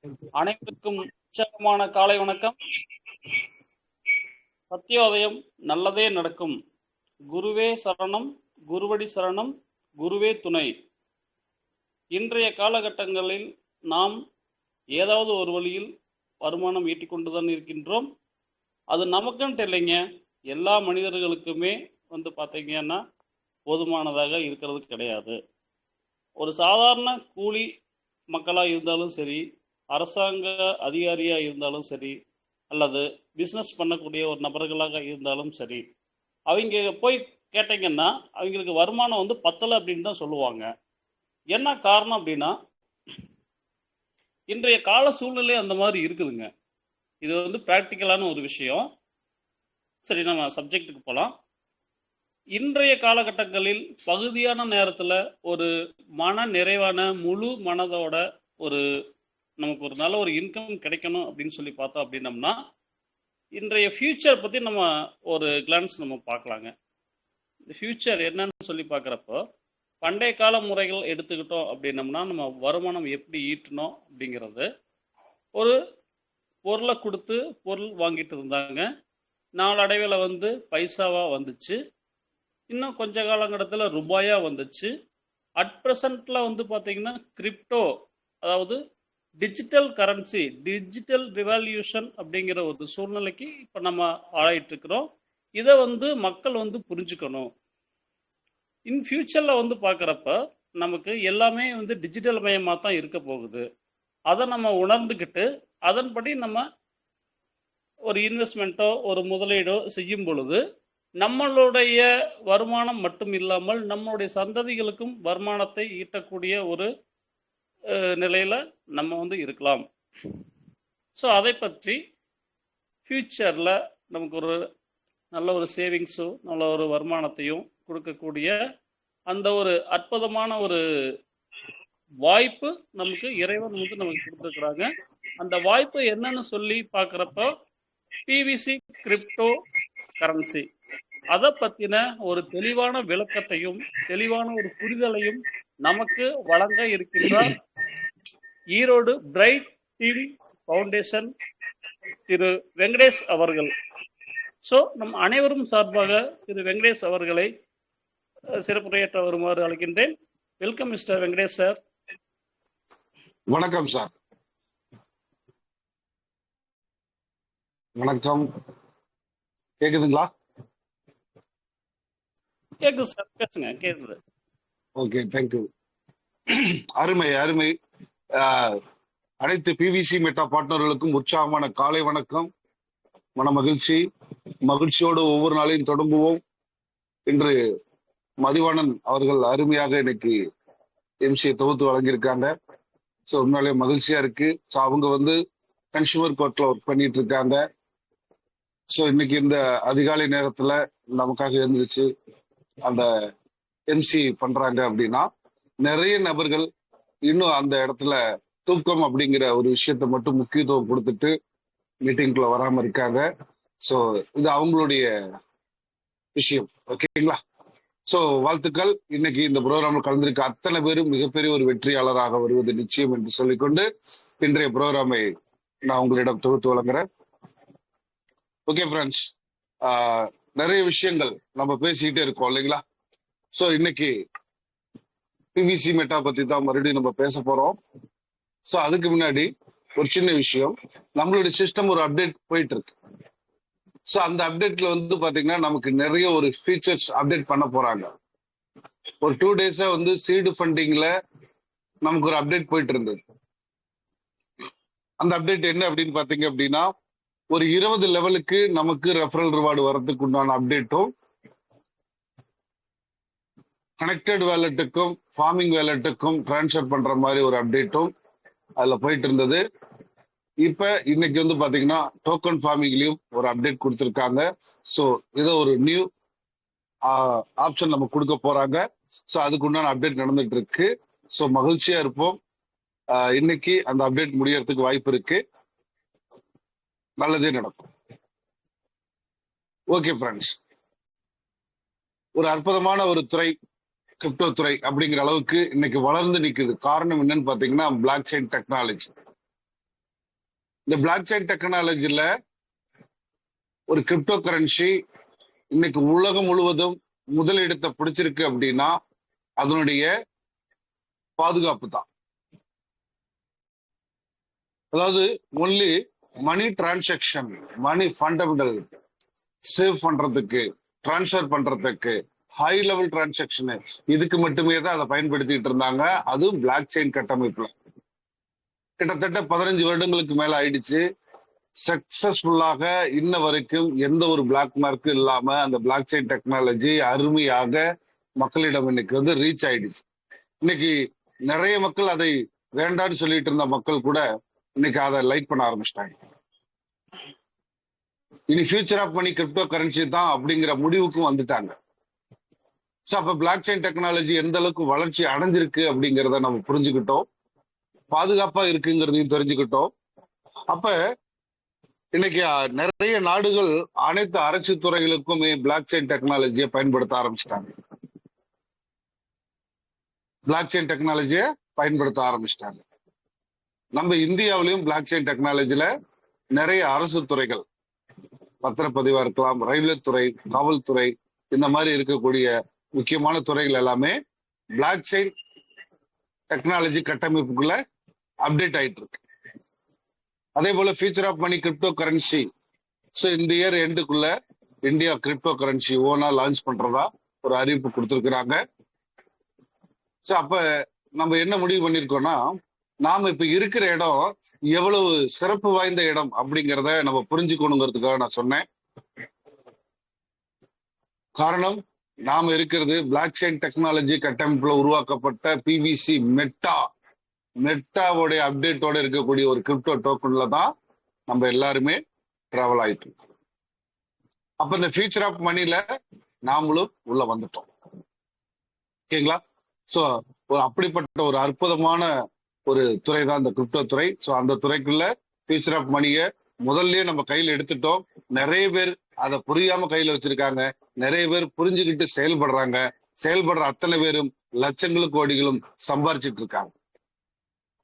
அனைவருக்கும் உற்சாகமான காலை வணக்கம். சத்தியோதயம் நல்லதே நடக்கும். குருவே சரணம், குருவடி சரணம், குருவே துணை. இன்றைய காலகட்டங்களில் நாம் ஏதாவது ஒரு வழியில் வருமானம் ஈட்டிக்கொண்டுதான் இருக்கின்றோம். அது நமக்குன்ட்டு இல்லைங்க, எல்லா மனிதர்களுக்குமே பார்த்தீங்கன்னா போதுமானதாக இருக்கிறது கிடையாது. ஒரு சாதாரண கூலி மக்களாக இருந்தாலும் சரி, அரசாங்க அதிகாரியாக இருந்தாலும் சரி, அல்லது பிஸ்னஸ் பண்ணக்கூடிய ஒரு நபர்களாக இருந்தாலும் சரி, அவங்க போய் கேட்டிங்கன்னா அவங்களுக்கு வருமானம் பத்தலை அப்படின்னு தான் சொல்லுவாங்க. என்ன காரணம் அப்படின்னா, இன்றைய கால சூழ்நிலை அந்த மாதிரி இருக்குதுங்க. இது ப்ராக்டிக்கலான ஒரு விஷயம். சரி, நம்ம சப்ஜெக்டுக்கு போகலாம். இன்றைய காலகட்டங்களில் பகுதியான நேரத்தில் ஒரு மன நிறைவான முழு மனதோட ஒரு நமக்கு ஒரு நல்ல ஒரு இன்கம் கிடைக்கணும் அப்படின்னு சொல்லி பார்த்தோம் அப்படின்னம்னா, இன்றைய ஃபியூச்சர் பற்றி நம்ம ஒரு கிளான்ஸ் நம்ம பார்க்கலாங்க. இந்த ஃபியூச்சர் என்னன்னு சொல்லி பார்க்குறப்போ, பண்டைய கால முறைகள் எடுத்துக்கிட்டோம் அப்படின்னம்னா, நம்ம வருமானம் எப்படி ஈட்டணும் அப்படிங்கிறது, ஒரு பொருளை கொடுத்து பொருள் வாங்கிட்டு இருந்தாங்க. நாளடைவில் பைசாவாக வந்துச்சு. இன்னும் கொஞ்ச காலகட்டத்தில் ரூபாயாக வந்துச்சு. அட் ப்ரெசண்ட்டில் பார்த்தீங்கன்னா கிரிப்டோ, அதாவது டிஜிட்டல் கரன்சி, டிஜிட்டல் ரிவால்யூஷன் அப்படிங்கிற ஒரு சூழ்நிலைக்கு இப்போ நம்ம ஆளாயிட்டு இருக்கிறோம். இதை மக்கள் புரிஞ்சுக்கணும். இன் ஃபியூச்சரில் பார்க்குறப்ப நமக்கு எல்லாமே டிஜிட்டல் மயமாக தான் இருக்க போகுது. அதை நம்ம உணர்ந்துக்கிட்டு அதன்படி நம்ம ஒரு இன்வெஸ்ட்மெண்ட்டோ ஒரு முதலீடோ செய்யும் பொழுது நம்மளுடைய வருமானம் மட்டும் இல்லாமல் நம்மளுடைய சந்ததிகளுக்கும் வருமானத்தை ஈட்டக்கூடிய ஒரு நிலையில் நம்ம இருக்கலாம். ஸோ அதை பற்றி ஃபியூச்சரில் நமக்கு ஒரு நல்ல ஒரு சேவிங்ஸும் நல்ல ஒரு வருமானத்தையும் கொடுக்கக்கூடிய அந்த ஒரு அற்புதமான ஒரு வாய்ப்பு நமக்கு இறைவன் நமக்கு கொடுத்துருக்குறாங்க. அந்த வாய்ப்பு என்னன்னு சொல்லி பார்க்குறப்போ பிவிசி கிரிப்டோ கரன்சி, அதை பற்றின ஒரு தெளிவான விளக்கத்தையும் தெளிவான ஒரு புரிதலையும் நமக்கு வழங்க இருக்கின்றார் ஈரோடு பிரைட் டீம் ஃபவுண்டேஷன் திரு வெங்கடேஷ் அவர்கள். ஸோ நம் அனைவரும் சார்பாக திரு வெங்கடேஷ் அவர்களை சிறப்புரையாற்ற வருமாறு அழைக்கின்றேன். Welcome mister Venkatesh sir. வணக்கம் சார். வணக்கம். கேக்குதுங்களா? கேக்குது சார், பேசுங்க. கேக்குது. Okay, thank you. அருமை அருமை. அனைத்து பிவிசி மெட்டா பார்ட்னர்களுக்கும் உற்சாகமான காலை வணக்கம். மன மகிழ்ச்சியோடு ஒவ்வொரு நாளையும் தொடங்குவோம். இன்று மதிவாணன் அவர்கள் அருமையாக இன்னைக்கு எம்சியை தொகுத்து வழங்கியிருக்காங்க. ஸோ உண்மையிலே மகிழ்ச்சியா இருக்கு. ஸோ அவங்க கன்சியூமர் கோர்ட்ல ஒர்க் பண்ணிட்டு இருக்காங்க. ஸோ இன்னைக்கு இந்த அதிகாலை நேரத்துல நமக்காக இருந்துச்சு அந்த எம்சி பண்றாங்க அப்படின்னா, நிறைய நபர்கள் இன்னும் அந்த இடத்துல தூக்கம் அப்படிங்கிற ஒரு விஷயத்த மட்டும் முக்கியத்துவம் கொடுத்துட்டு மீட்டிங்குள்ள வராம இருக்காங்க. ஸோ இது அவங்களுடைய விஷயம். ஓகேங்களா? ஸோ வாழ்த்துக்கள். இன்னைக்கு இந்த ப்ரோக்ராமில் கலந்திருக்க அத்தனை பேரும் மிகப்பெரிய ஒரு வெற்றியாளராக வருவது நிச்சயம் என்று சொல்லிக்கொண்டு இன்றைய ப்ரோக்ராமை நான் உங்களிடம் தொகுத்து வழங்குறேன். ஓகே ஃப்ரெண்ட்ஸ், நிறைய விஷயங்கள் நம்ம பேசிக்கிட்டே இருக்கோம் இல்லைங்களா? ஸோ இன்னைக்கு பிவிசி மெட்டா பத்தி தான் மறுபடியும் நம்ம பேச போறோம். ஸோ அதுக்கு முன்னாடி ஒரு சின்ன விஷயம், நம்மளுடைய சிஸ்டம் ஒரு அப்டேட் போயிட்டு இருக்கு. ஸோ அந்த அப்டேட்ல பாத்தீங்கன்னா நமக்கு நிறைய ஒரு ஃபீச்சர்ஸ் அப்டேட் பண்ண போறாங்க. ஒரு 2 டேஸா சீடு ஃபண்டிங்ல நமக்கு ஒரு அப்டேட் போயிட்டு இருந்தது. அந்த அப்டேட் என்ன அப்படின்னு பாத்தீங்க அப்படின்னா, ஒரு 20 லெவலுக்கு நமக்கு ரெஃபரல் ரிவார்டு வரதுக்கு உண்டான அப்டேட்டும், கனெக்டட் வேலெட்டுக்கும் ஃபார்மிங் வேலெட்டுக்கும் டிரான்ஸ்ஃபர் பண்ற மாதிரி ஒரு அப்டேட்டும் அதுல போயிட்டு இருந்தது. இப்ப இன்னைக்கு பாத்தீங்கன்னா டோக்கன் ஃபார்மிங்லயும் ஒரு அப்டேட் கொடுத்திருக்காங்க. ஸோ இதை ஒரு நியூ ஆப்ஷன் நம்ம கொடுக்க போறாங்க. ஸோ அதுக்கு உண்டான அப்டேட் நடந்துட்டு இருக்கு. ஸோ மகிழ்ச்சியா இருப்போம். இன்னைக்கு அந்த அப்டேட் முடியறதுக்கு வாய்ப்பு இருக்கு. நல்லதே நடக்கும். ஓகே ஃப்ரெண்ட்ஸ், ஒரு அற்புதமான ஒரு துறை கிரிப்டோ துறை அப்படிங்கிற அளவுக்கு இன்னைக்கு வளர்ந்து நிக்குது. காரணம் என்னன்னு பாத்தீங்கன்னா பிளாக் செயின் டெக்னாலஜி. இந்த பிளாக் செயின் டெக்னாலஜில ஒரு கிரிப்டோ கரன்சி இன்னைக்கு உலகம் முழுவதும் முதலிடத்தை பிடிச்சிருக்கு அப்படின்னா அதனுடைய பாதுகாப்பு தான். அதாவது ஒன்லி மணி டிரான்சாக்ஷன், மணி ஃபண்டமெண்டல் சேவ் பண்றதுக்கு, டிரான்ஸ்ஃபர் பண்றதுக்கு, ஹை லெவல் டிரான்சாக்ஷன் இதுக்கு மட்டுமே தான் அதை பயன்படுத்திட்டு இருந்தாங்க. அதுவும் பிளாக் செயின் கட்டமைப்புல கிட்டத்தட்ட 15 வருடங்களுக்கு மேல ஆயிடுச்சு. சக்சஸ்ஃபுல்லாக இன்ன வரைக்கும் எந்த ஒரு பிளாக் மார்க்கும் இல்லாம அந்த பிளாக் செயின் டெக்னாலஜி அருமையாக மக்களிடம் இன்னைக்கு வந்து ரீச் ஆயிடுச்சு. இன்னைக்கு நிறைய மக்கள் அதை வேண்டான்னு சொல்லிட்டு இருந்த மக்கள் கூட இன்னைக்கு அதை லைக் பண்ண ஆரம்பிச்சிட்டாங்க. இனி future of money cryptocurrency தான் அப்படிங்கிற முடிவுக்கும் வந்துட்டாங்க. ஸோ அப்ப பிளாக் செயின் டெக்னாலஜி எந்த அளவுக்கு வளர்ச்சி அடைஞ்சிருக்கு அப்படிங்கிறத நம்ம புரிஞ்சுக்கிட்டோம், பாதுகாப்பா இருக்குங்கிறதையும் தெரிஞ்சுக்கிட்டோம். அப்ப இன்னைக்கு நிறைய நாடுகள் அனைத்து அரசு துறைகளுக்குமே பிளாக் செயின் டெக்னாலஜியை பயன்படுத்த ஆரம்பிச்சிட்டாங்க. பிளாக் செயின் டெக்னாலஜியை பயன்படுத்த ஆரம்பிச்சிட்டாங்க. நம்ம இந்தியாவிலையும் பிளாக் செயின் டெக்னாலஜில நிறைய அரசு துறைகள், பத்திரப்பதிவா இருக்கலாம், ரயில்வே துறை, காவல்துறை, இந்த மாதிரி இருக்கக்கூடிய முக்கியமான துறைகள் எல்லாமே பிளாக் செயின் டெக்னாலஜி கட்டமைப்புக்குள்ள அப்டேட் ஆயிட்டு இருக்கு. அதே போல future of money cryptocurrency, so இந்த இயர் எண்டுக்குள்ள இந்தியா கிரிப்டோ கரன்சி ஓனா லான்ச் பண்றதா ஒரு அறிவிப்பு கொடுத்துருக்குறாங்க. ஸோ அப்ப நம்ம என்ன முடிவு பண்ணிருக்கோம்னா, நாம இப்ப இருக்கிற இடம் எவ்வளவு சிறப்பு வாய்ந்த இடம் அப்படிங்கிறத நம்ம புரிஞ்சுக்கணுங்கிறதுக்காக நான் சொன்னேன். காரணம், நாம இருக்கிறது பிளாக் செயின் டெக்னாலஜி கட்டமைப்புல உருவாக்கப்பட்ட பிவிசி மெட்டாவோடைய அப்டேட்டோட இருக்கக்கூடிய ஒரு கிரிப்டோ டோக்கன்ல தான் நம்ம எல்லாருமே டிராவல் ஆயிட்டு இருக்கோம். அப்ப இந்த ஃபியூச்சர் ஆஃப் மணில நாமளும் உள்ள வந்துட்டோம். ஓகேங்களா? சோ அப்படிப்பட்ட ஒரு அற்புதமான ஒரு துறை தான் இந்த கிரிப்டோ துறை. ஸோ அந்த துறைக்குள்ள ஃபியூச்சர் ஆஃப் மணியை முதல்லயே நம்ம கையில் எடுத்துட்டோம். நிறைய பேர் அதை புரியாம கையில வச்சிருக்காங்க, நிறைய பேர் புரிஞ்சுக்கிட்டு செயல்படுறாங்க. செயல்படுற அத்தனை பேரும் லட்சங்களும் கோடிகளும் சம்பாரிச்சிட்டு இருக்காங்க.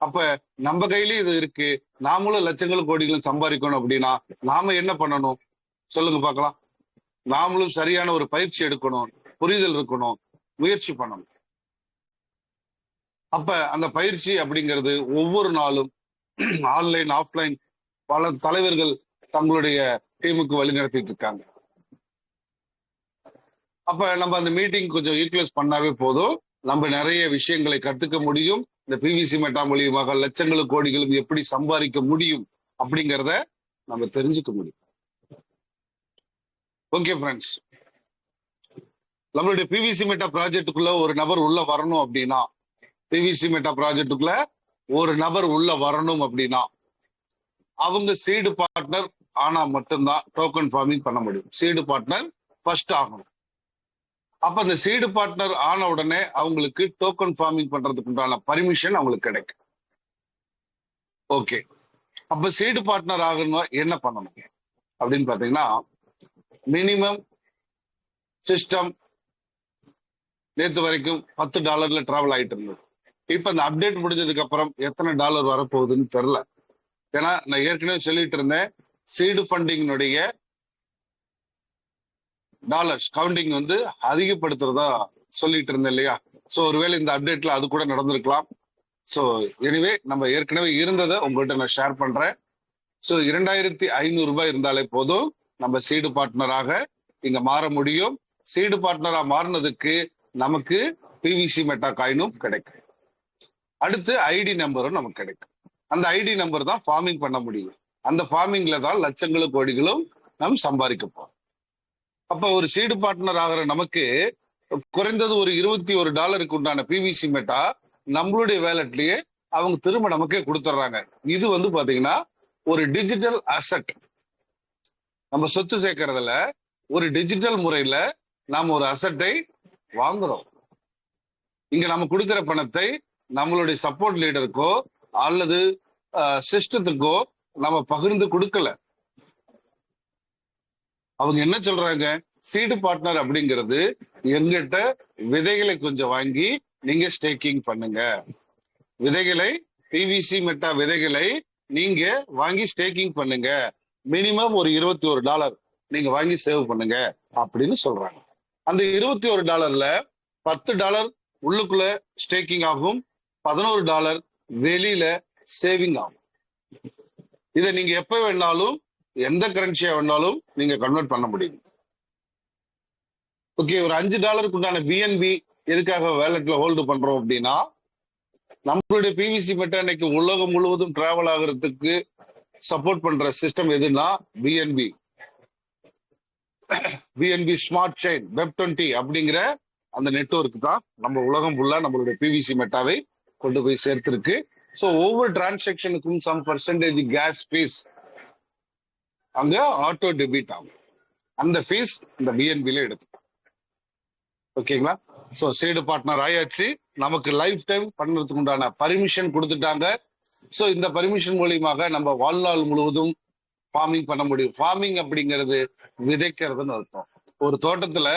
அப்ப நம்ம கையிலயும் இது இருக்கு, நாமளும் லட்சங்களும் கோடிகளும் சம்பாதிக்கணும் அப்படின்னா நாம என்ன பண்ணணும் சொல்லுங்க பார்க்கலாம். நாமளும் சரியான ஒரு பயிற்சி எடுக்கணும், புரிதல் இருக்கணும், முயற்சி பண்ணணும். அப்ப அந்த பயிற்சி அப்படிங்கிறது ஒவ்வொரு நாளும் ஆன்லைன் ஆஃப்லைன் பல தலைவர்கள் தங்களுடைய டீமுக்கு வழி நடத்திட்டு இருக்காங்க. அப்ப நம்ம அந்த மீட்டிங் கொஞ்சம் யூட்டிலைஸ் பண்ணாவே போதும், நம்ம நிறைய விஷயங்களை கத்துக்க முடியும். இந்த பிவிசி மெட்டா மூலியமாக லட்சங்களும் கோடிகளும் எப்படி சம்பாதிக்க முடியும் அப்படிங்கிறத நம்ம தெரிஞ்சுக்க முடியும். ஓகே ஃப்ரெண்ட்ஸ், நம்மளுடைய பிவிசி மெட்டா ப்ராஜெக்டுக்குள்ள ஒரு நபர் உள்ள வரணும் அப்படின்னா, பிவிசி மெட்டா ப்ராஜெக்டுக்குள்ள ஒரு நபர் உள்ள வரணும் அப்படின்னா அவங்க சீடு பார்ட்னர் ஆனா மட்டும்தான் டோக்கன் ஃபார்மிங் பண்ண முடியும். சீடு பார்ட்னர் ஃபர்ஸ்ட் ஆகணும். அப்ப அந்த சீடு பார்ட்னர் ஆன உடனே அவங்களுக்கு டோக்கன் ஃபார்மிங் பண்றதுக்கு உண்டான பர்மிஷன் அவங்களுக்கு கிடைக்கும். ஓகே, அப்ப சீடு பார்ட்னர் ஆகணும் என்ன பண்ணணும் அப்படின்னு பாத்தீங்கன்னா, மினிமம் சிஸ்டம் நேற்று வரைக்கும் $10 டிராவல் ஆயிட்டு இருந்தது. இப்ப இந்த அப்டேட் முடிஞ்சதுக்கு அப்புறம் எத்தனை டாலர் வரப்போகுதுன்னு தெரியல. ஏன்னா நான் ஏற்கனவே சொல்லிட்டு இருந்தேன், சீடு ஃபண்டிங்னுடைய டாலர்ஸ் கவுண்டிங் வந்து அதிகப்படுத்துறதா சொல்லிட்டு இருந்தேன் இல்லையா? சோ ஒருவேளை இந்த அப்டேட்ல அது கூட நடந்திருக்கலாம். சோ எனிவே நம்ம ஏற்கனவே இருந்ததை உங்கள்கிட்ட நான் ஷேர் பண்றேன். சோ 2500 ரூபாய் இருந்தாலே போதும் நம்ம சீடு பார்ட்னராக இங்க மாற முடியும். சீடு பார்ட்னரா மாறினதுக்கு நமக்கு பிவிசி மெட்டா காயினும் கிடைக்கும். அடுத்து ஐடி நம்பரும் நமக்கு கிடைக்கும். அந்த ஐடி நம்பர் தான் ஃபார்மிங் பண்ண முடியும். அந்த ஃபார்மிங்ல தான் லட்சங்களும் கோடிகளும் நாம் சம்பாதிக்க போறோம். அப்ப ஒரு சீடு பார்ட்னர் ஆகிற நமக்கு குறைந்தது ஒரு $21 உண்டான பிவிசி மெட்டா நம்மளுடைய வேலட்லயே அவங்க திரும்ப நமக்கே கொடுத்துட்றாங்க. இது வந்து பாத்தீங்கன்னா ஒரு டிஜிட்டல் அசெட். நம்ம சொத்து சேர்க்கறதுல ஒரு டிஜிட்டல் முறையில நாம ஒரு அசெட்டை வாங்குறோம். இங்க நம்ம கொடுக்கிற பணத்தை நம்மளுடைய சப்போர்ட் லீடருக்கோ அல்லது சிஸ்டத்துக்கோ நம்ம பகிர்ந்து கொடுக்கல. அவங்க என்ன சொல்றாங்க, சீடு பார்ட்னர் அப்படிங்கிறது எங்கிட்ட விதைகளை கொஞ்சம் வாங்கி நீங்க ஸ்டேக்கிங் பண்ணுங்க. விதைகளை, பிவிசி மெட்டா விதைகளை நீங்க வாங்கி ஸ்டேக்கிங் பண்ணுங்க, மினிமம் ஒரு $21 நீங்க வாங்கி சேவ் பண்ணுங்க அப்படின்னு சொல்றாங்க. அந்த $21 $10 உள்ளுக்குள்ள ஸ்டேக்கிங் ஆகும், $11 வெளியில சேவிங் ஆகும். இதை நீங்க எப்ப வேணாலும் எந்த கரன்சியா வேணாலும் நீங்க கன்வெர்ட் பண்ண முடியும். ஓகே, ஒரு $5 உண்டான பிஎன்பி எதுக்காக வேலட்ல ஹோல்டு பண்றோம் அப்படின்னா, நம்மளுடைய பிவிசி மெட்டா இன்னைக்கு உலகம் முழுவதும் டிராவல் ஆகுறதுக்கு சப்போர்ட் பண்ற சிஸ்டம் எதுன்னா பிஎன்பி ஸ்மார்ட் செயின் வெப்20 அப்படிங்கிற அந்த நெட்வொர்க் தான் நம்ம உலகம் ஃபுல்லா நம்மளுடைய பிவிசி மெட்டாவை கொண்டு போய் சேர்த்திருக்கு. ஸோ ஒவ்வொரு டிரான்சாக்சனுக்கும் சம் பர்சன்டேஜ் கேஸ் ஃபீஸ் அங்க ஆட்டோ டெபிட் ஆகும். அந்த ஃபீஸ் இந்த பிஎன்பில எடுத்து. ஓகேங்களா? ஸோ சைடு பார்ட்னர் ஆயாச்சு, நமக்கு லைஃப் டைம் பண்ணுறதுக்கு உண்டான பர்மிஷன் கொடுத்துட்டாங்க. ஸோ இந்த பர்மிஷன் மூலியமாக நம்ம வாழ்நாள் முழுவதும் ஃபார்மிங் பண்ண முடியும். ஃபார்மிங் அப்படிங்கிறது விதைக்கிறதுன்னு அர்த்தம். ஒரு தோட்டத்துல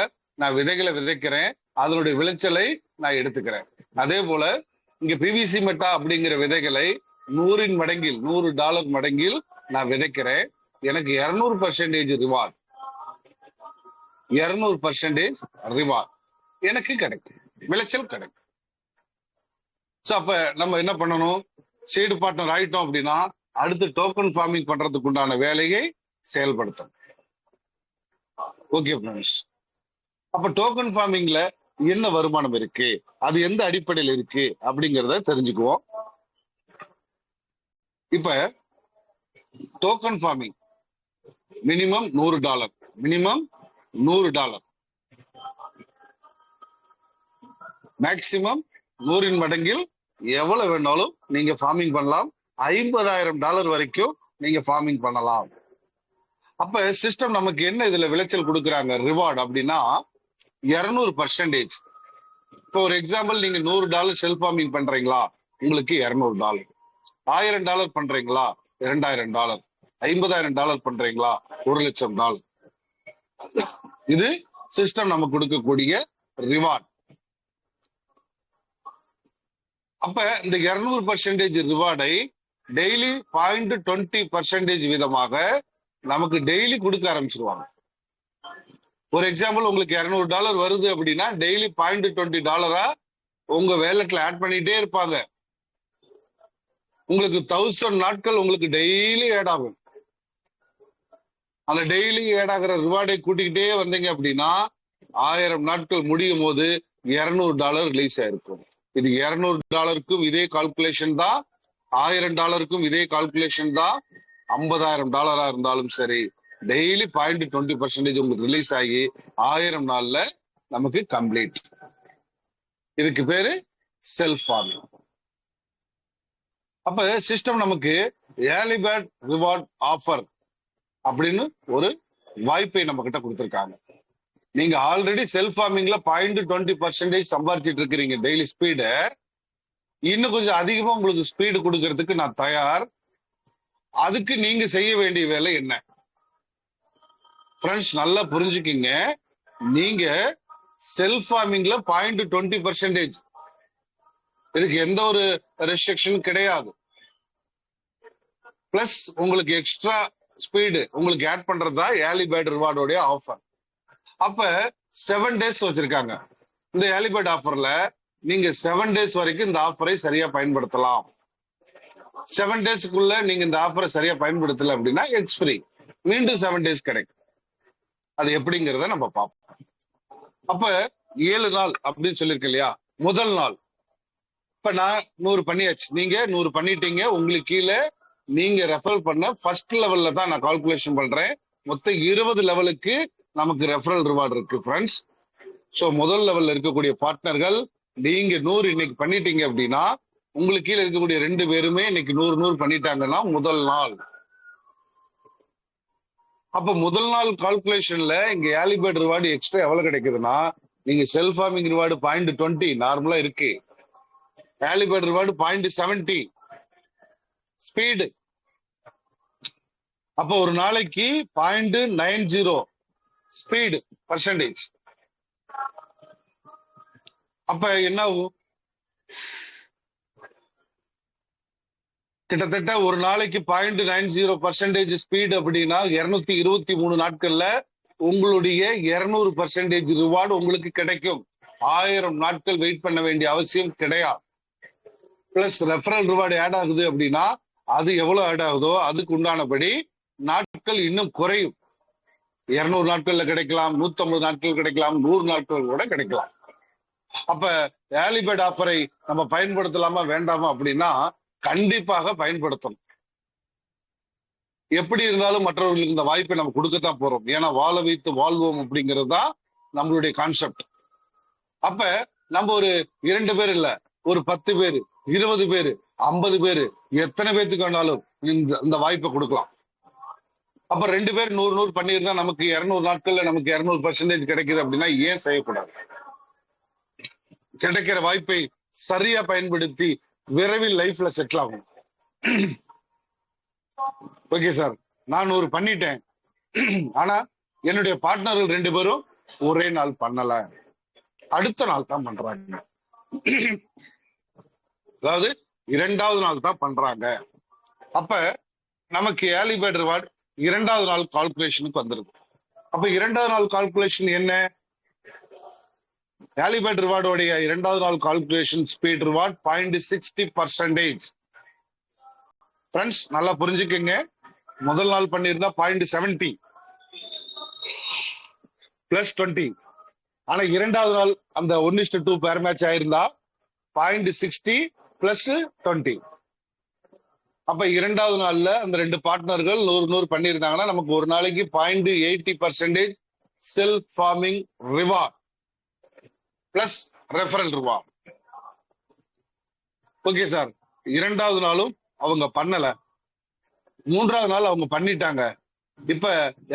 நான் விதைகளை விதைக்கிறேன், அதனுடைய விளைச்சலை நான் எடுத்துக்கிறேன். அதே போல இங்க பிவிசி மெட்டா அப்படிங்கிற விதைகளை 100 மடங்கில் $100 மடங்கில் நான் விதைக்கிறேன். எனக்கு 200% ரிவார்ட், 200% ரிவார்ட் எனக்கு கிடைக்கும், விளைச்சல் கிடைக்கும். ஸோ அப்ப நம்ம என்ன பண்ணணும்? சீடு பார்ட்னர் ஆயிட்டோம் அப்படின்னா அடுத்து டோக்கன் ஃபார்மிங் பண்றதுக்கு உண்டான வேலையை செயல்படுத்தணும். ஓகே ஃப்ரெண்ட்ஸ், அப்ப டோக்கன் ஃபார்மிங்ல என்ன வருமானம் இருக்கு, அது எந்த அடிப்படையில் இருக்கு அப்படிங்கிறத தெரிஞ்சுக்குவோம். இப்ப டோக்கன் ஃபார்மிங் மினிமம் $100 மேக்சிமம் 100 மடங்கில் எவ்வளவு வேணாலும் நீங்க ஃபார்மிங் பண்ணலாம். $50,000 வரைக்கும் நீங்க ஃபார்மிங் பண்ணலாம். அப்ப சிஸ்டம் நமக்கு என்ன இதுல விளைச்சல் கொடுக்குறாங்க ரிவார்டு அப்படின்னா 200%. இப்போ ஒரு எக்ஸாம்பிள், நீங்க $100 செல்ஃப் ஃபார்மிங் பண்றீங்களா, உங்களுக்கு $200. $1000 பண்றீங்களா, $2000. $50,000 பண்றீங்களா, $1,00,000. இது சிஸ்டம் நமக்கு கொடுக்கக்கூடிய ரிவார்ட். அப்ப இந்த 200% ரிவார்டை டெய்லி 0.20% வீதமாக நமக்கு டெய்லி கொடுக்க ஆரம்பிச்சிருவாங்க. ஒரு எக்ஸாம்பிள், உங்களுக்கு $200 வருது அப்படின்னா டெய்லி $0.20 உங்க வேலட்ல ஆட் பண்ணிட்டே இருப்பாங்க. உங்களுக்கு 1000 நாட்கள் உங்களுக்கு டெய்லி ஆட் ஆகும். அந்த டெய்லி ஆட் ஆகிற ரிவார்டை கூட்டிக்கிட்டே வந்தீங்க அப்படின்னா 1000 நாட்கள் முடியும் போது $200 ரிலீஸ் ஆயிருக்கும். இது $200க்கும் இதே கால்குலேஷன் தான், $1000க்கும் இதே கால்குலேஷன் தான். $50,000 இருந்தாலும் சரி, டெய்லி 0.20% உங்களுக்கு ரிலீஸ் ஆகி 1000 நாள்ல நமக்கு கம்ப்ளீட். இதுக்கு பேரு செல்ஃப் ஃபார்மிங். அப்ப சிஸ்டம் நமக்கு ஏர்லி பேர்ட் ரிவார்ட் ஆஃபர் அப்படின்னு ஒரு வாய்ப்பை நம்ம கிட்ட கொடுத்திருக்காங்க. நீங்க ஆல்ரெடி செல்ஃப் ஃபார்மிங்ல 0.20% சம்பாரிச்சிட்டு இருக்கிறீங்க டெய்லி ஸ்பீடு. இன்னும் கொஞ்சம் அதிகமா உங்களுக்கு ஸ்பீடு கொடுக்கறதுக்கு நான் தயார். அதுக்கு நீங்க செய்ய வேண்டிய வேலை என்ன? ஃப்ரெண்ட்ஸ் நல்லா புரிஞ்சுக்கிங்க. நீங்க செல்ஃப் ஃபார்மிங்ல 0.20%, இதுக்கு எந்த ஒரு ரெஸ்ட்ரிக்ஷன் கிடையாது. பிளஸ் உங்களுக்கு எக்ஸ்ட்ரா ஸ்பீடு உங்களுக்கு ஆட் பண்றதா ஏர்லி பேர்ட் ரிவார்டோட ஆஃபர். அப்ப 7 days வச்சிருக்காங்க. இந்த ஏர்லி பேர்ட் ஆஃபர்ல நீங்க 7 days வரைக்கும் இந்த ஆஃபரை சரியா பயன்படுத்தலாம். 7 daysக்குள்ள நீங்க இந்த ஆஃபரை சரியா பயன்படுத்தல அப்படின்னா எக்ஸ் ஃப்ரீ, மீண்டும் 7 days கிடைக்கும். அது எப்படிங்கிறத நம்ம பார்ப்போம். அப்ப 7 நாள் அப்படின்னு சொல்லியிருக்க இல்லையா, முதல் நாள் இப்ப நான் 100 பண்ணியாச்சு, நீங்க 100 பண்ணிட்டீங்க. உங்களுக்கு கீழே நீங்க ரெஃபரல் பண்ண ஃபர்ஸ்ட் லெவல்ல தான் நான் கால்குலேஷன் பண்றேன். மொத்தம் 20 லெவலுக்கு நமக்கு ரெஃபரல் ரிவார்டு இருக்கு ஃப்ரெண்ட்ஸ். ஸோ முதல் லெவல்ல இருக்கக்கூடிய பார்ட்னர்கள் நீங்க 100 இன்னைக்கு பண்ணிட்டீங்க அப்படின்னா உங்களுக்கு கீழே இருக்கக்கூடிய 2 பேருமே இன்னைக்கு 100 பண்ணிட்டாங்கன்னா முதல் நாள். அப்ப முதல் நாள் கால்குலேஷன்ல இங்க ஏர்லி பேர்ட் ரிவார்டு எக்ஸ்ட்ரா எவ்வளவு கிடைக்குதுன்னா, நீங்க செல்ஃப் ஃபார்மிங் ரிவார்டு 0.20 நார்மலா இருக்கு, ஏர்லி பேர்ட் ரிவார்டு 0.70 ஸ்பீடு. அப்ப ஒரு நாளைக்கு 0.90 ஸ்பீடு பர்சன்டேஜ். அப்ப என்ன ஆகும்? கிட்டத்தட்ட ஒரு நாளைக்கு 0.90% ஸ்பீடு அப்படின்னா 223 நாட்கள்ல உங்களுடைய 200% ரிவார்டு உங்களுக்கு கிடைக்கும். 1000 நாட்கள் வெயிட் பண்ண வேண்டிய அவசியம் கிடையாது. பிளஸ் ரெஃபரல் ரிவார்டு ஆட் ஆகுது அப்படின்னா அது எவ்வளவு ஆட் ஆகுதோ அதுக்கு உண்டானபடி நாட்கள் இன்னும் குறையும். 200 நாட்கள்ல கிடைக்கலாம், 150 நாட்கள் கிடைக்கலாம், 100 நாட்கள் கூட கிடைக்கலாம். அப்ப ஏர்லி பேர்ட் ஆஃபரை நம்ம பயன்படுத்தலாமா வேண்டாமா அப்படின்னா கண்டிப்பாக பயன்படுத்தணும். எப்படி இருந்தாலும் மற்றவர்களுக்கு இந்த வாய்ப்பை நம்ம கொடுக்கத்தான் போறோம். ஏன்னா வாழ வைத்து வாழ்வோம் அப்படிங்கிறது தான் நம்மளுடைய கான்செப்ட். அப்ப நம்ம ஒரு 2 பேர் இல்ல, ஒரு 10 பேர், 20 பேர், 50 பேர், எத்தனை பேருக்கு வேணாலும் இந்த வாய்ப்பை கொடுக்கலாம். அப்ப 2 பேர் 100 பண்ணியிருந்தா நமக்கு 200 நாட்கள்ல நமக்கு 200% கிடைக்குது அப்படின்னா ஏன் செய்யக்கூடாது? கிடைக்கிற வாய்ப்பை சரியா பயன்படுத்தி விரைவில் லைஃப்ல செட்டில் ஆகும். ஓகே சார், நான் ஒரு பண்ணிட்டேன், ஆனா என்னுடைய பார்ட்னர்கள் 2 பேரும் ஒரே நாள் பண்ணல, அடுத்த நாள் தான் பண்றாங்க, அதாவது 2வது நாள் தான் பண்றாங்க. அப்ப நமக்கு ஏர்லி பேர்ட் ரிவார்டு 2வது நாள் கால்குலேஷனுக்கு வந்துருது. அப்ப 2வது நாள் கால்குலேஷன் என்ன? ஏர்லி பேர்ட் ரிவார்டோடைய 2வது நாள் கால்குலேஷன் ஸ்பீட் ரிவார்ட் 0.60%. ஃப்ரெண்ட்ஸ் நல்லா புரிஞ்சுக்கங்க. முதல் நாள் பண்ணியிருந்தா 0.70 பிளஸ் 20. ஆனா 2வது நாள் அந்த 1:2 பேர் மேட்ச் ஆயிருந்தா 0.60 பிளஸ் 20. அப்ப 2வது நாள்ல அந்த 2 பார்ட்னர்கள் 100 பண்ணியிருந்தாங்கன்னா நமக்கு ஒரு நாளைக்கு 0.80% self farming reward plus referral reward. Okay sir, 2வது நாளும் அவங்க பண்ணல, 3வது நாள் அவங்க பண்ணிட்டாங்க. இப்ப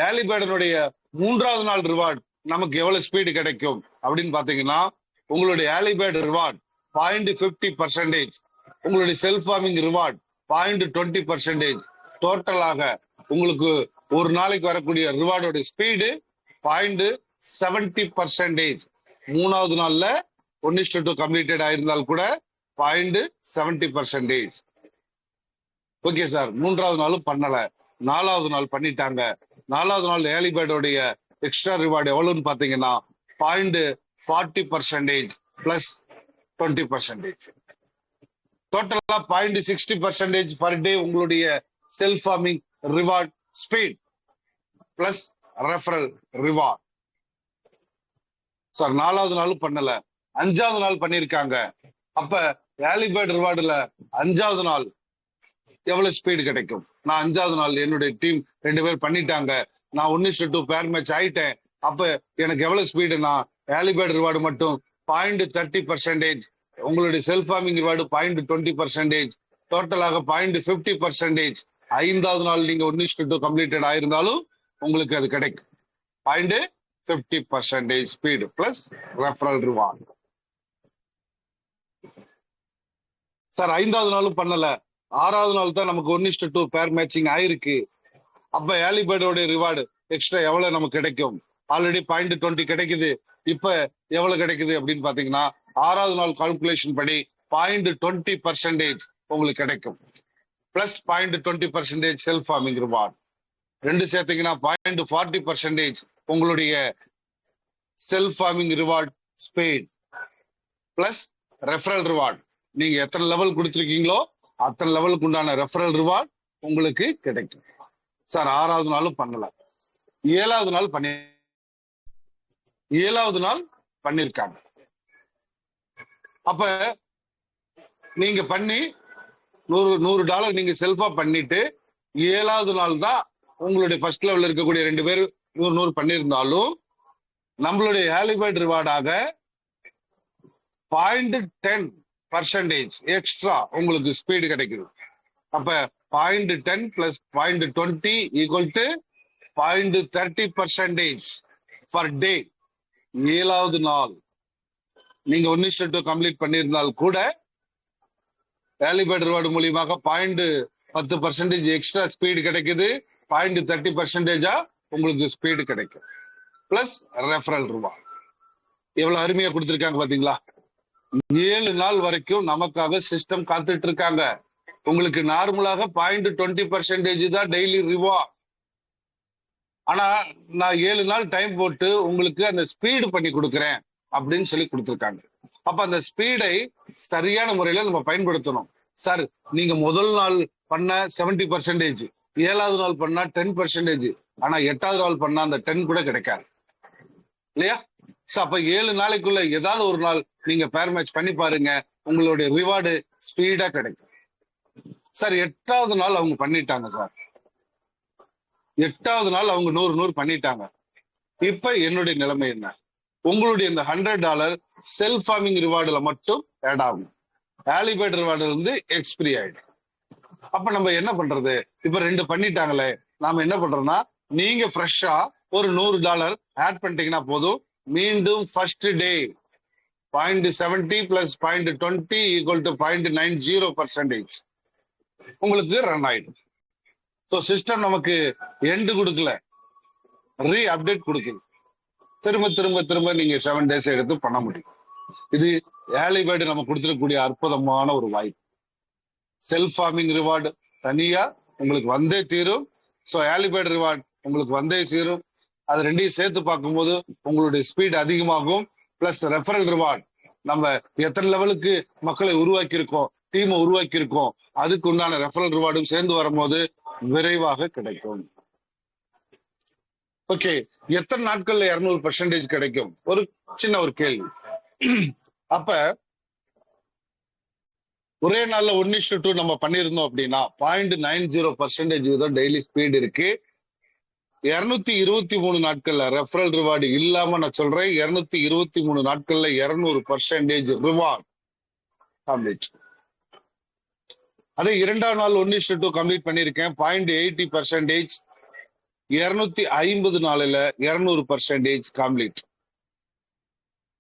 ஏர்லி பேர்டனுடைய 3வது நாள் ரிவார்ட் நமக்கு எவ்வளவு ஸ்பீடு கிடைக்கும் அப்படின்னு பாத்தீங்கன்னா உங்களுடைய ஏர்லி பேர்ட் ரிவார்ட் 0.50%, உங்களுடைய செல்ஃப் ஃபார்மிங் ரிவார்ட் 0.20%. டோட்டலாக உங்களுக்கு ஒரு நாளைக்கு வரக்கூடிய ரிவார்டோட ஸ்பீடு 0.70%. 3வது நாள்ல 1:2 கம்ப்ளீட்டட் ஆயிருந்தால் கூட 0.70%. ஓகே சார், 3வது நாளும் பண்ணல, 4வது நாள் பண்ணிட்டாங்க. 4வது நாள் ஏர்லி பேர்டோடைய எக்ஸ்ட்ரா ரிவார்டு எவ்வளவுன்னு பாத்தீங்கன்னா 0.40% பிளஸ் 20%. டோட்டலா 0.60% பர் டே உங்களுடைய self farming reward speed plus referral reward. Sir 4வது நாளும் பண்ணல, 5வது நாள் பண்ணிருக்காங்க. அப்ப ஏர்லி பேர்ட் ரிவார்டுல 5வது நாள் எவ்வளவு ஸ்பீடு கிடைக்கும்? நான் 5வது நாள் என்னுடைய டீம் 2 பேர் பண்ணிட்டாங்க, நான் 1:2 பேர் மேட்ச் ஆயிட்டேன். அப்ப எனக்கு எவ்வளவு ஸ்பீடுனா ஏர்லி பேர்ட் ரிவார்டு மட்டும் 0.30%, உங்களுடைய செல்ஃப் ஃபார்மிங் ரிவார்டு 0.20%, டோட்டலாக 0.50%. 5வது நாள் நீங்க 1:2 கம்ப்ளீட்டட் ஆயிருந்தாலும் உங்களுக்கு அது கிடைக்கும் 0.50% speed plus referral reward. Sir 5வது நாளும் பண்ணல, 6வது நாள் தான் நமக்கு 1:2 பேர் மேட்சிங் ஆயிருக்கு. அப்ப ஏர்லி பேர்டோட ரிவார்டு எக்ஸ்ட்ரா எவ்வளவு நமக்கு கிடைக்கும்? ஆல்ரெடி 0.20 கிடைக்குது, இப்ப எவ்வளவு கிடைக்குது அப்படின்னு பாத்தீங்கன்னா 6வது நாள் கால்குலேஷன் படி 0.20% உங்களுக்கு கிடைக்கும். Plus 0.20% self farming reward. 2 சேர்த்தீங்கன்னா 0.40% உங்களுடைய self farming reward speed plus referral reward. நீங்க எத்தனை லெவல் கொடுத்துருக்கீங்களோ அத்தனை லெவலுக்கு உண்டான ரெஃபரல் ரிவார்ட் உங்களுக்கு கிடைக்கும். சார் 6வது நாளும் பண்ணல, 7வது நாள் 7வது நாள் பண்ணிருக்காங்க. அப்ப நீங்க பண்ணி $100 நீங்க செல்ஃபா பண்ணிட்டு 7வது நாள் தான் உங்களுடைய ஃபர்ஸ்ட் லெவல்ல இருக்கக்கூடிய 2 பேர் 100 பண்ணியிருந்தாலும் நம்மளுடைய ஏர்லி பேர்ட் ரிவார்டாக 0.10% எக்ஸ்ட்ரா உங்களுக்கு ஸ்பீடு கிடைக்குது. அப்ப 0.10 plus 0.20 equal to 0.30% per day. 7வது நாள் நீங்க 1:2 கம்ப்ளீட் பண்ணியிருந்தால் கூட ஏர்லி பேர்ட் ரிவார்டு மூலியமாக 0.10% எக்ஸ்ட்ரா ஸ்பீடு கிடைக்குது, 0.30% உங்களுக்கு ஸ்பீடு கிடைக்கும் பிளஸ் ரெஃபரல் ரிவார்டு. எவ்வளவு அருமையா கொடுத்திருக்காங்க பாத்தீங்களா? 7 நாள் வரைக்கும் நமக்காக சிஸ்டம் காத்துட்டு இருக்காங்க. உங்களுக்கு நார்மலாக 0.20% தான் டெய்லி ரிவார்ட். ஆனா நான் 7 நாள் டைம் போட்டு உங்களுக்கு அந்த ஸ்பீடு பண்ணி கொடுக்குறேன் அப்படின்னு சொல்லி கொடுத்துருக்காங்க. அப்ப அந்த ஸ்பீடை சரியான முறையில நம்ம பயன்படுத்தணும். சார், நீங்க முதல் நாள் பண்ண 70%, 7வது நாள் பண்ணா 10%, ஆனா 8வது நாள் பண்ணா அந்த 10 கூட கிடைக்காது இல்லையா? அப்ப 7 நாளைக்குள்ள ஏதாவது ஒரு நாள் நீங்க பேர் மேட்ச் பண்ணி பாருங்க, உங்களுடைய ரிவார்டு ஸ்பீடா கிடைக்கும். சார், 8வது நாள் அவங்க பண்ணிட்டாங்க சார், 8வது நாள் அவங்க 100 பண்ணிட்டாங்க. இப்ப என்னுடைய நிலைமை என்ன? உங்களுடைய இந்த $100 செல்ஃப் ஃபார்மிங் ரிவார்டுல மட்டும் ஆட் ஆகும். ஆலிபேட் ரிவார்டு வந்து எக்ஸ்பிரி ஆயிடும். அப்ப நம்ம என்ன பண்றது? இப்ப 2 பண்ணிட்டாங்களே, நாம என்ன பண்றோம்னா, நீங்க ஃப்ரெஷ்ஷா ஒரு $100 ஆட் பண்ணிட்டீங்கன்னா போதும். மீண்டும் ஃபர்ஸ்ட் டே 0.70 + 0.20 = 0.90% உங்களுக்கு ரன் ஆயிடும். ஸோ சிஸ்டம் நமக்கு எண்டு கொடுக்கல, ரீ அப்டேட் கொடுக்குது. திரும்ப திரும்ப திரும்ப நீங்க 7 days எடுத்து பண்ண முடியும். இது ஆலிபேட் நம்ம கொடுத்துருக்கக்கூடிய அற்புதமான ஒரு வாய்ப்பு. செல்ஃப் ஃபார்மிங் ரிவார்டு தனியா உங்களுக்கு வந்தே தீரும். ஸோ ஆலிபேட் ரிவார்டு உங்களுக்கு வந்தே தீரும். அது ரெண்டையும் சேர்த்து பார்க்கும்போது உங்களுடைய ஸ்பீட் அதிகமாகும். பிளஸ் ரெஃபரல் ரிவார்டு, நம்ம எத்தனை லெவலுக்கு மக்களை உருவாக்கி இருக்கோம், டீமை உருவாக்கி இருக்கோம், அதுக்கு உண்டான ரெஃபரல் ரிவார்டும் சேர்ந்து வரும்போது விரைவாக கிடைக்கும். ஓகே, எத்தனை நாட்கள்ல 200% கிடைக்கும்? ஒரு சின்ன ஒரு கேள்வி. அப்ப ஒரே நாள்ல 1:2 நம்ம பண்ணிருந்தோம் அப்படின்னா 0.90% தான் டெய்லி ஸ்பீட் இருக்கு. 223 நாட்கள்ல ரெஃபரல் ரிவார்டு இல்லாம நான் சொல்றேன், 223 நாட்கள்ல 200% ரிவார்டு கம்ப்ளீட். அதே 2வது நாள் 1:2 கம்ப்ளீட் பண்ணிருக்கேன், 0.80%. 250 நாளில 200% கம்ப்ளீட்.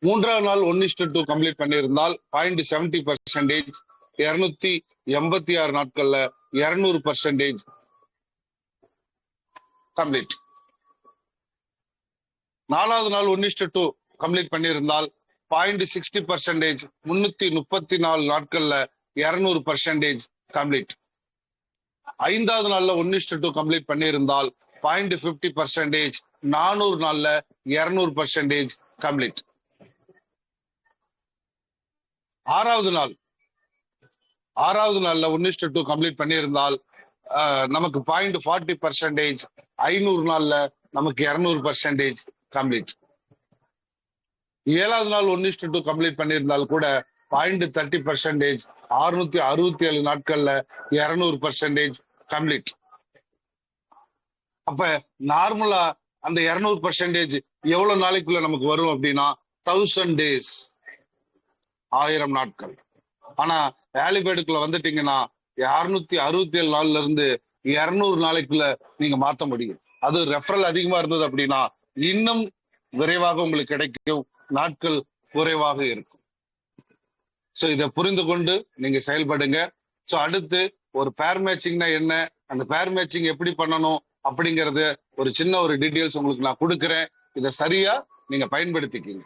3வது நாள் 1:2 கம்ப்ளீட் பண்ணியிருந்தால் 0.70%. 286 நாட்கள்ல 200% கம்ப்ளீட். 4வது நாள் 1:2 கம்ப்ளீட் பண்ணியிருந்தால் 0.60%. 334 நாட்கள்ல 200% கம்ப்ளீட். 5வது நாள்ல 1:2 கம்ப்ளீட் பண்ணியிருந்தால் 0.50%. 400 நாள்ல 200% கம்ப்ளீட். 6வது நாள்ல 1:2 கம்ப்ளீட் பண்ணியிருந்தால் நமக்கு 0.40%. 500 நாள்ல நமக்கு 200% கம்ப்ளீட். 7வது நாள் 1:2 கம்ப்ளீட் பண்ணியிருந்தால் கூட 0.30%. 667 நாட்கள்ல 200% கம்ப்ளீட். அப்ப நார்மலா அந்த 200% எவ்வளவு நாளைக்குள்ள நமக்கு வரும் அப்படின்னா 1000 days, 1000 நாட்கள். ஆனா ஆலிபேடுக்குள்ள வந்துட்டீங்கன்னா 267 நாள்ல இருந்து 200 நாளைக்குள்ள நீங்க மாத்த முடியும். அது ரெஃபரல் அதிகமா இருந்தது அப்படின்னா இன்னும் விரைவாக உங்களுக்கு கிடைக்கும், நாட்கள் குறைவாக இருக்கும். சோ இதை புரிந்து கொண்டு நீங்க செயல்படுங்க. சோ அடுத்து ஒரு பேர் மேட்சிங்னா என்ன, அந்த பேர் மேட்சிங் எப்படி பண்ணணும் அப்படிங்கறது ஒரு சின்ன ஒரு டீடைல்ஸ் உங்களுக்கு நான் கொடுக்குறேன். இதை சரியா நீங்க பயன்படுத்திக்கிங்க.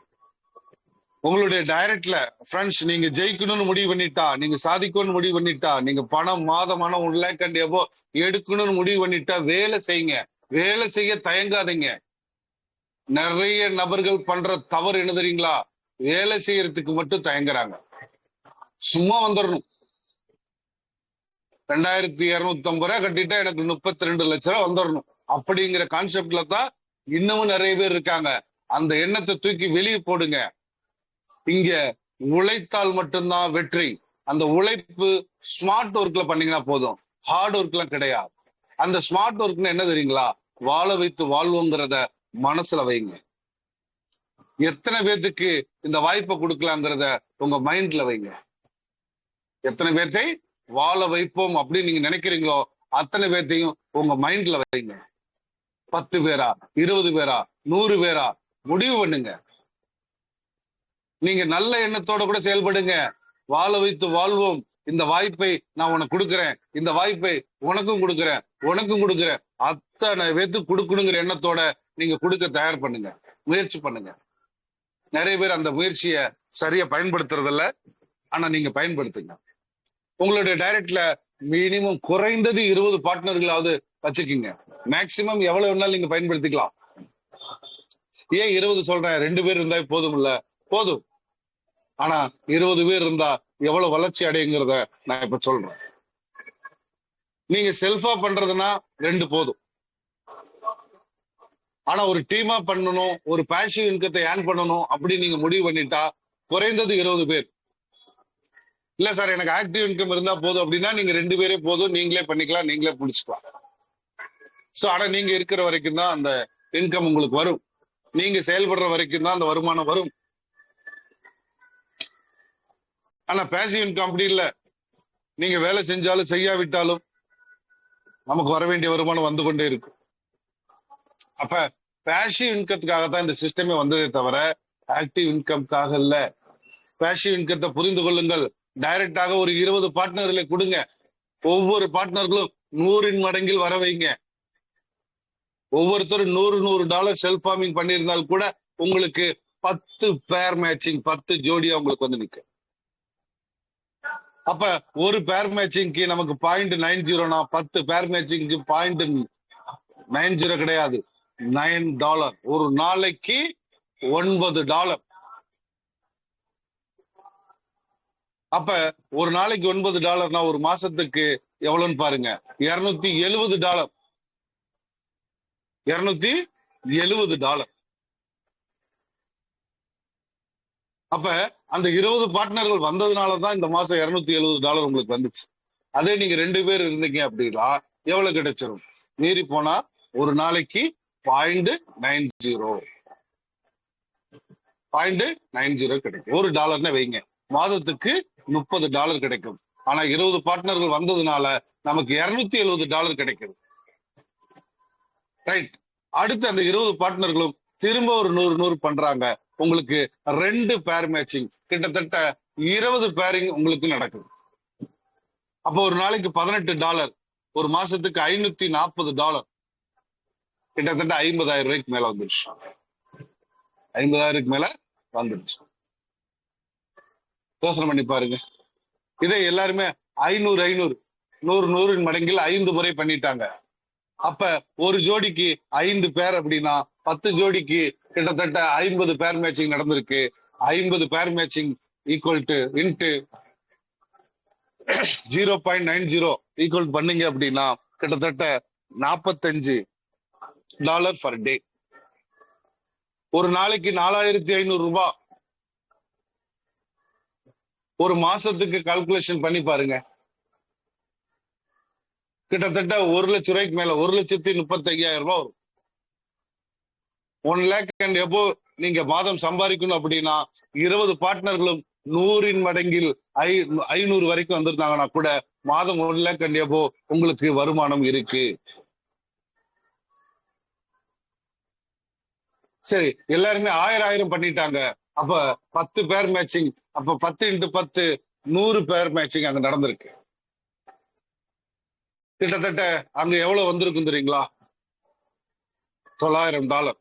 உங்களுடைய டைரக்ட்ல ஃப்ரெண்ட்ஸ், நீங்க ஜெயிக்கணும்னு முடிவு பண்ணிட்டா, நீங்க சாதிக்கணும்னு முடிவு பண்ணிட்டா, நீங்க பணம் மாதமான 1 lakh and above எடுக்கணும்னு முடிவு பண்ணிட்டா வேலை செய்யுங்க. வேலை செய்ய தயங்காதீங்க. நிறைய நபர்கள் பண்ற தவறு என்ன தெரியுங்களா? வேலை செய்யறதுக்கு மட்டும் தயங்குறாங்க. சும்மா வந்துடணும். 2250 ரூபாய் கட்டிட்டா எனக்கு 32 லட்சம் ரூபாய் வந்துடணும் அப்படிங்கிற கான்செப்ட்ல தான் இன்னமும் நிறைய பேர் இருக்காங்க. அந்த எண்ணத்தை தூக்கி வெளியே போடுங்க. இங்க உழைத்தால் மட்டும்தான் வெற்றி. அந்த உழைப்பு ஸ்மார்ட் ஒர்க்ல பண்ணீங்கன்னா போதும், ஹார்ட் ஒர்க் எல்லாம் கிடையாது. அந்த ஸ்மார்ட் ஒர்க்னு என்ன தெரியுங்களா? வாழ வைத்து வாழ்வோங்கிறத மனசுல வைங்க. எத்தனை பேர்த்துக்கு இந்த வாய்ப்பை கொடுக்கலாங்கிறத உங்க மைண்ட்ல வைங்க. எத்தனை பேர்த்தை வாழ வைப்போம் அப்படின்னு நீங்க நினைக்கிறீங்களோ அத்தனை பேர்த்தையும் உங்க மைண்ட்ல வைங்க. 10 பேரா, 20 பேரா, 100 பேரா, முடிவு பண்ணுங்க. நீங்க நல்ல எண்ணத்தோட கூட செயல்படுங்க. வாழ வைத்து வாழ்வோம், இந்த வாய்ப்பை நான் உனக்கு கொடுக்குறேன், இந்த வாய்ப்பை உனக்கும் கொடுக்குறேன், உனக்கும் கொடுக்குறேன், அத்தனை பேர்த்துக்கு கொடுக்கணுங்கிற எண்ணத்தோட நீங்க கொடுக்க தயார் பண்ணுங்க, முயற்சி பண்ணுங்க. நிறைய பேர் அந்த முயற்சியை சரியா பயன்படுத்துறது இல்ல, ஆனா நீங்க பயன்படுத்துங்க. உங்களுடைய டைரக்ட்ல மினிமம் குறைந்தது 20 பார்ட்னர்களாவது வச்சுக்கீங்க. மேக்சிமம் எவ்வளவு வேணாலும் நீங்க பயன்படுத்திக்கலாம். ஏன் 20 சொல்றேன்? 2 பேர் இருந்தா போதும் இல்ல? போதும். ஆனா 20 பேர் இருந்தா எவ்வளவு வளர்ச்சி அடையுங்கிறத நான் இப்ப சொல்றேன். நீங்க செல்ஃபா பண்றதுன்னா 2 போதும். ஆனா ஒரு டீமா பண்ணணும், ஒரு பேசிவ் இன்கத்தை ஏர்ன் பண்ணணும் அப்படி நீங்க முடிவு பண்ணிட்டா குறைந்தது 20 பேர். இல்ல சார் எனக்கு ஆக்டிவ் இன்கம் இருந்தா போதும் அப்படின்னா நீங்க 2 பேரே போதும், நீங்களே பண்ணிக்கலாம், நீங்களே பிடிச்சிக்கலாம். சோ ஆனா நீங்க இருக்கிற வரைக்கும் தான் அந்த இன்கம் உங்களுக்கு வரும். நீங்க செயல்படுற வரைக்கும் தான் அந்த வருமானம் வரும். ஆனா பேசிவ் இன்கம் அப்படி இல்ல. நீங்க வேலை செஞ்சாலும் செய்யாவிட்டாலும் நமக்கு வர வேண்டிய வருமானம் வந்து கொண்டே இருக்கும். அப்ப பேசிவ் இன்கத்துக்காக தான் இந்த சிஸ்டமே வந்ததே தவிர ஆக்டிவ் இன்கம்காக இல்ல. பேசிவ் இன்கத்தை புரிந்து கொள்ளுங்கள். டைரக்டாக ஒரு 20 பார்ட்னர்களை கொடுங்க. ஒவ்வொரு பார்ட்னர்களும் 100 மடங்கில் வர வைங்க. ஒவ்வொருத்தரும் $100 செல்ஃப் ஃபார்மிங் பண்ணியிருந்தால் கூட உங்களுக்கு 10 பேர் மேட்சிங், 10 ஜோடியா உங்களுக்கு வந்து நிற்கும். அப்ப ஒரு பேர் மேட்சிங்க்கு நமக்கு .90னா 10 பேர் மேட்சிங்க்கு .90 கிடையாது, $9. ஒரு நாளைக்கு $9. அப்ப ஒரு நாளைக்கு $9 ஒரு மாசத்துக்கு எவ்வளவுன்னு பாருங்க, $270. $270. அப்ப அந்த 20 பார்ட்னர்கள் வந்ததுனாலதான் இந்த மாசம் $270 உங்களுக்கு வந்துச்சு. அதே நீங்க 2 பேர் இருந்தீங்க அப்படின்னா எவ்வளவு கிடைச்சிரும்? மீறி போனா ஒரு நாளைக்கு .90 கிடைக்கும். $1 வைங்க, மாதத்துக்கு $30 கிடைக்கும். ஆனா 20 பார்ட்னர்கள் வந்ததுனால நமக்கு $270 கிடைக்குது. ரைட். அடுத்து அந்த 20 பார்ட்னர்களும் திரும்ப ஒரு 100 பண்றாங்க. உங்களுக்கு 2 பேர் மேட்சிங், கிட்டத்தட்ட 20 பேரிங் உங்களுக்கு நடக்குது. அப்போ ஒரு நாளைக்கு $18, ஒரு மாசத்துக்கு $540, கிட்டத்தட்ட 50,000 ரூபாய்க்கு மேல வந்துருச்சு. 50,000 மேல வந்துருச்சு. யோசனை பண்ணி பாருங்க. இதை எல்லாருமே 500 100 மடங்கில் 5 முறை பண்ணிட்டாங்க. அப்ப ஒரு ஜோடிக்கு 5 பேர் அப்படின்னா 10 ஜோடிக்கு கிட்டத்தட்ட 50 பேர் மேட்சிங் நடந்திருக்கு. 50 பேர் matching equal to into 0.90 equal பண்ணீங்க அப்படின்னா கிட்டத்தட்ட $45 per day. ஒரு நாளைக்கு 4,500 ரூபாய். ஒரு மாசத்துக்கு கால்குலேஷன் பண்ணி பாருங்க, கிட்டத்தட்ட 1 லட்சம் ரூபாய்க்கு மேல, 1,35,000 ரூபாய் வரும். 1 lakh and above நீங்க மாதம் சம்பாதிக்கணும் அப்படின்னா 20 பார்ட்னர்களும் 100 மடங்கில் 500 வரைக்கும் வந்திருந்தாங்கன்னா கூட மாதம் 1 lakh and above உங்களுக்கு வருமானம் இருக்கு. சரி, எல்லாருமே 1000 பண்ணிட்டாங்க. அப்ப 10 பேர் மேட்சிங், அப்ப 10 into 10 100 பேர் மேட்சிங் அங்க நடந்திருக்கு. கிட்டத்தட்ட அங்க எவ்வளவு வந்திருக்கும் தெரியுங்களா? $900.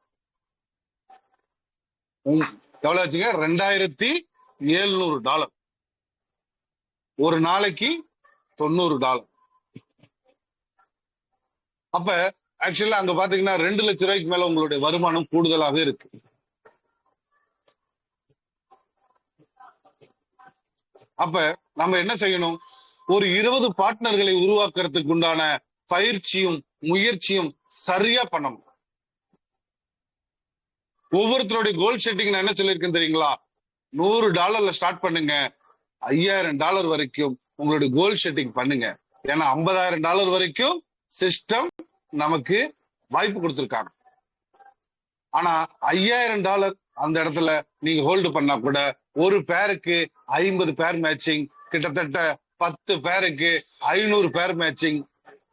எவ்வளவு ஆச்சுங்க? $2,700. ஒரு நாளைக்கு $90. அப்ப ஆக்சுவலா அங்க பாத்தீங்கன்னா 2 லட்சம் ரூபாய்க்கு மேல உங்களுடைய வருமானம் கூடுதலாக இருக்கு. அப்ப நம்ம என்ன செய்யணும்? ஒரு 20 பார்ட்னர்களை உருவாக்குறதுக்கு உண்டான பயிற்சியும் முயற்சியும் சரியா பண்ணணும். ஒவ்வொருத்தருடைய கோல் செட்டிங் நான் என்ன சொல்லியிருக்கேன் தெரியுங்களா? $100 ஸ்டார்ட் பண்ணுங்க, $5,000 வரைக்கும் உங்களுடைய கோல் செட்டிங் பண்ணுங்க. ஏன்னா $50,000 வரைக்கும் சிஸ்டம் நமக்கு வாய்ப்பு கொடுத்திருக்காங்க. ஆனா $5,000 அந்த இடத்துல நீங்க ஹோல்டு பண்ணா கூட ஒரு பேருக்கு 50 பேர் மேட்சிங், கிட்டத்தட்ட 10 பேருக்கு 500 பேர் மேட்சிங்.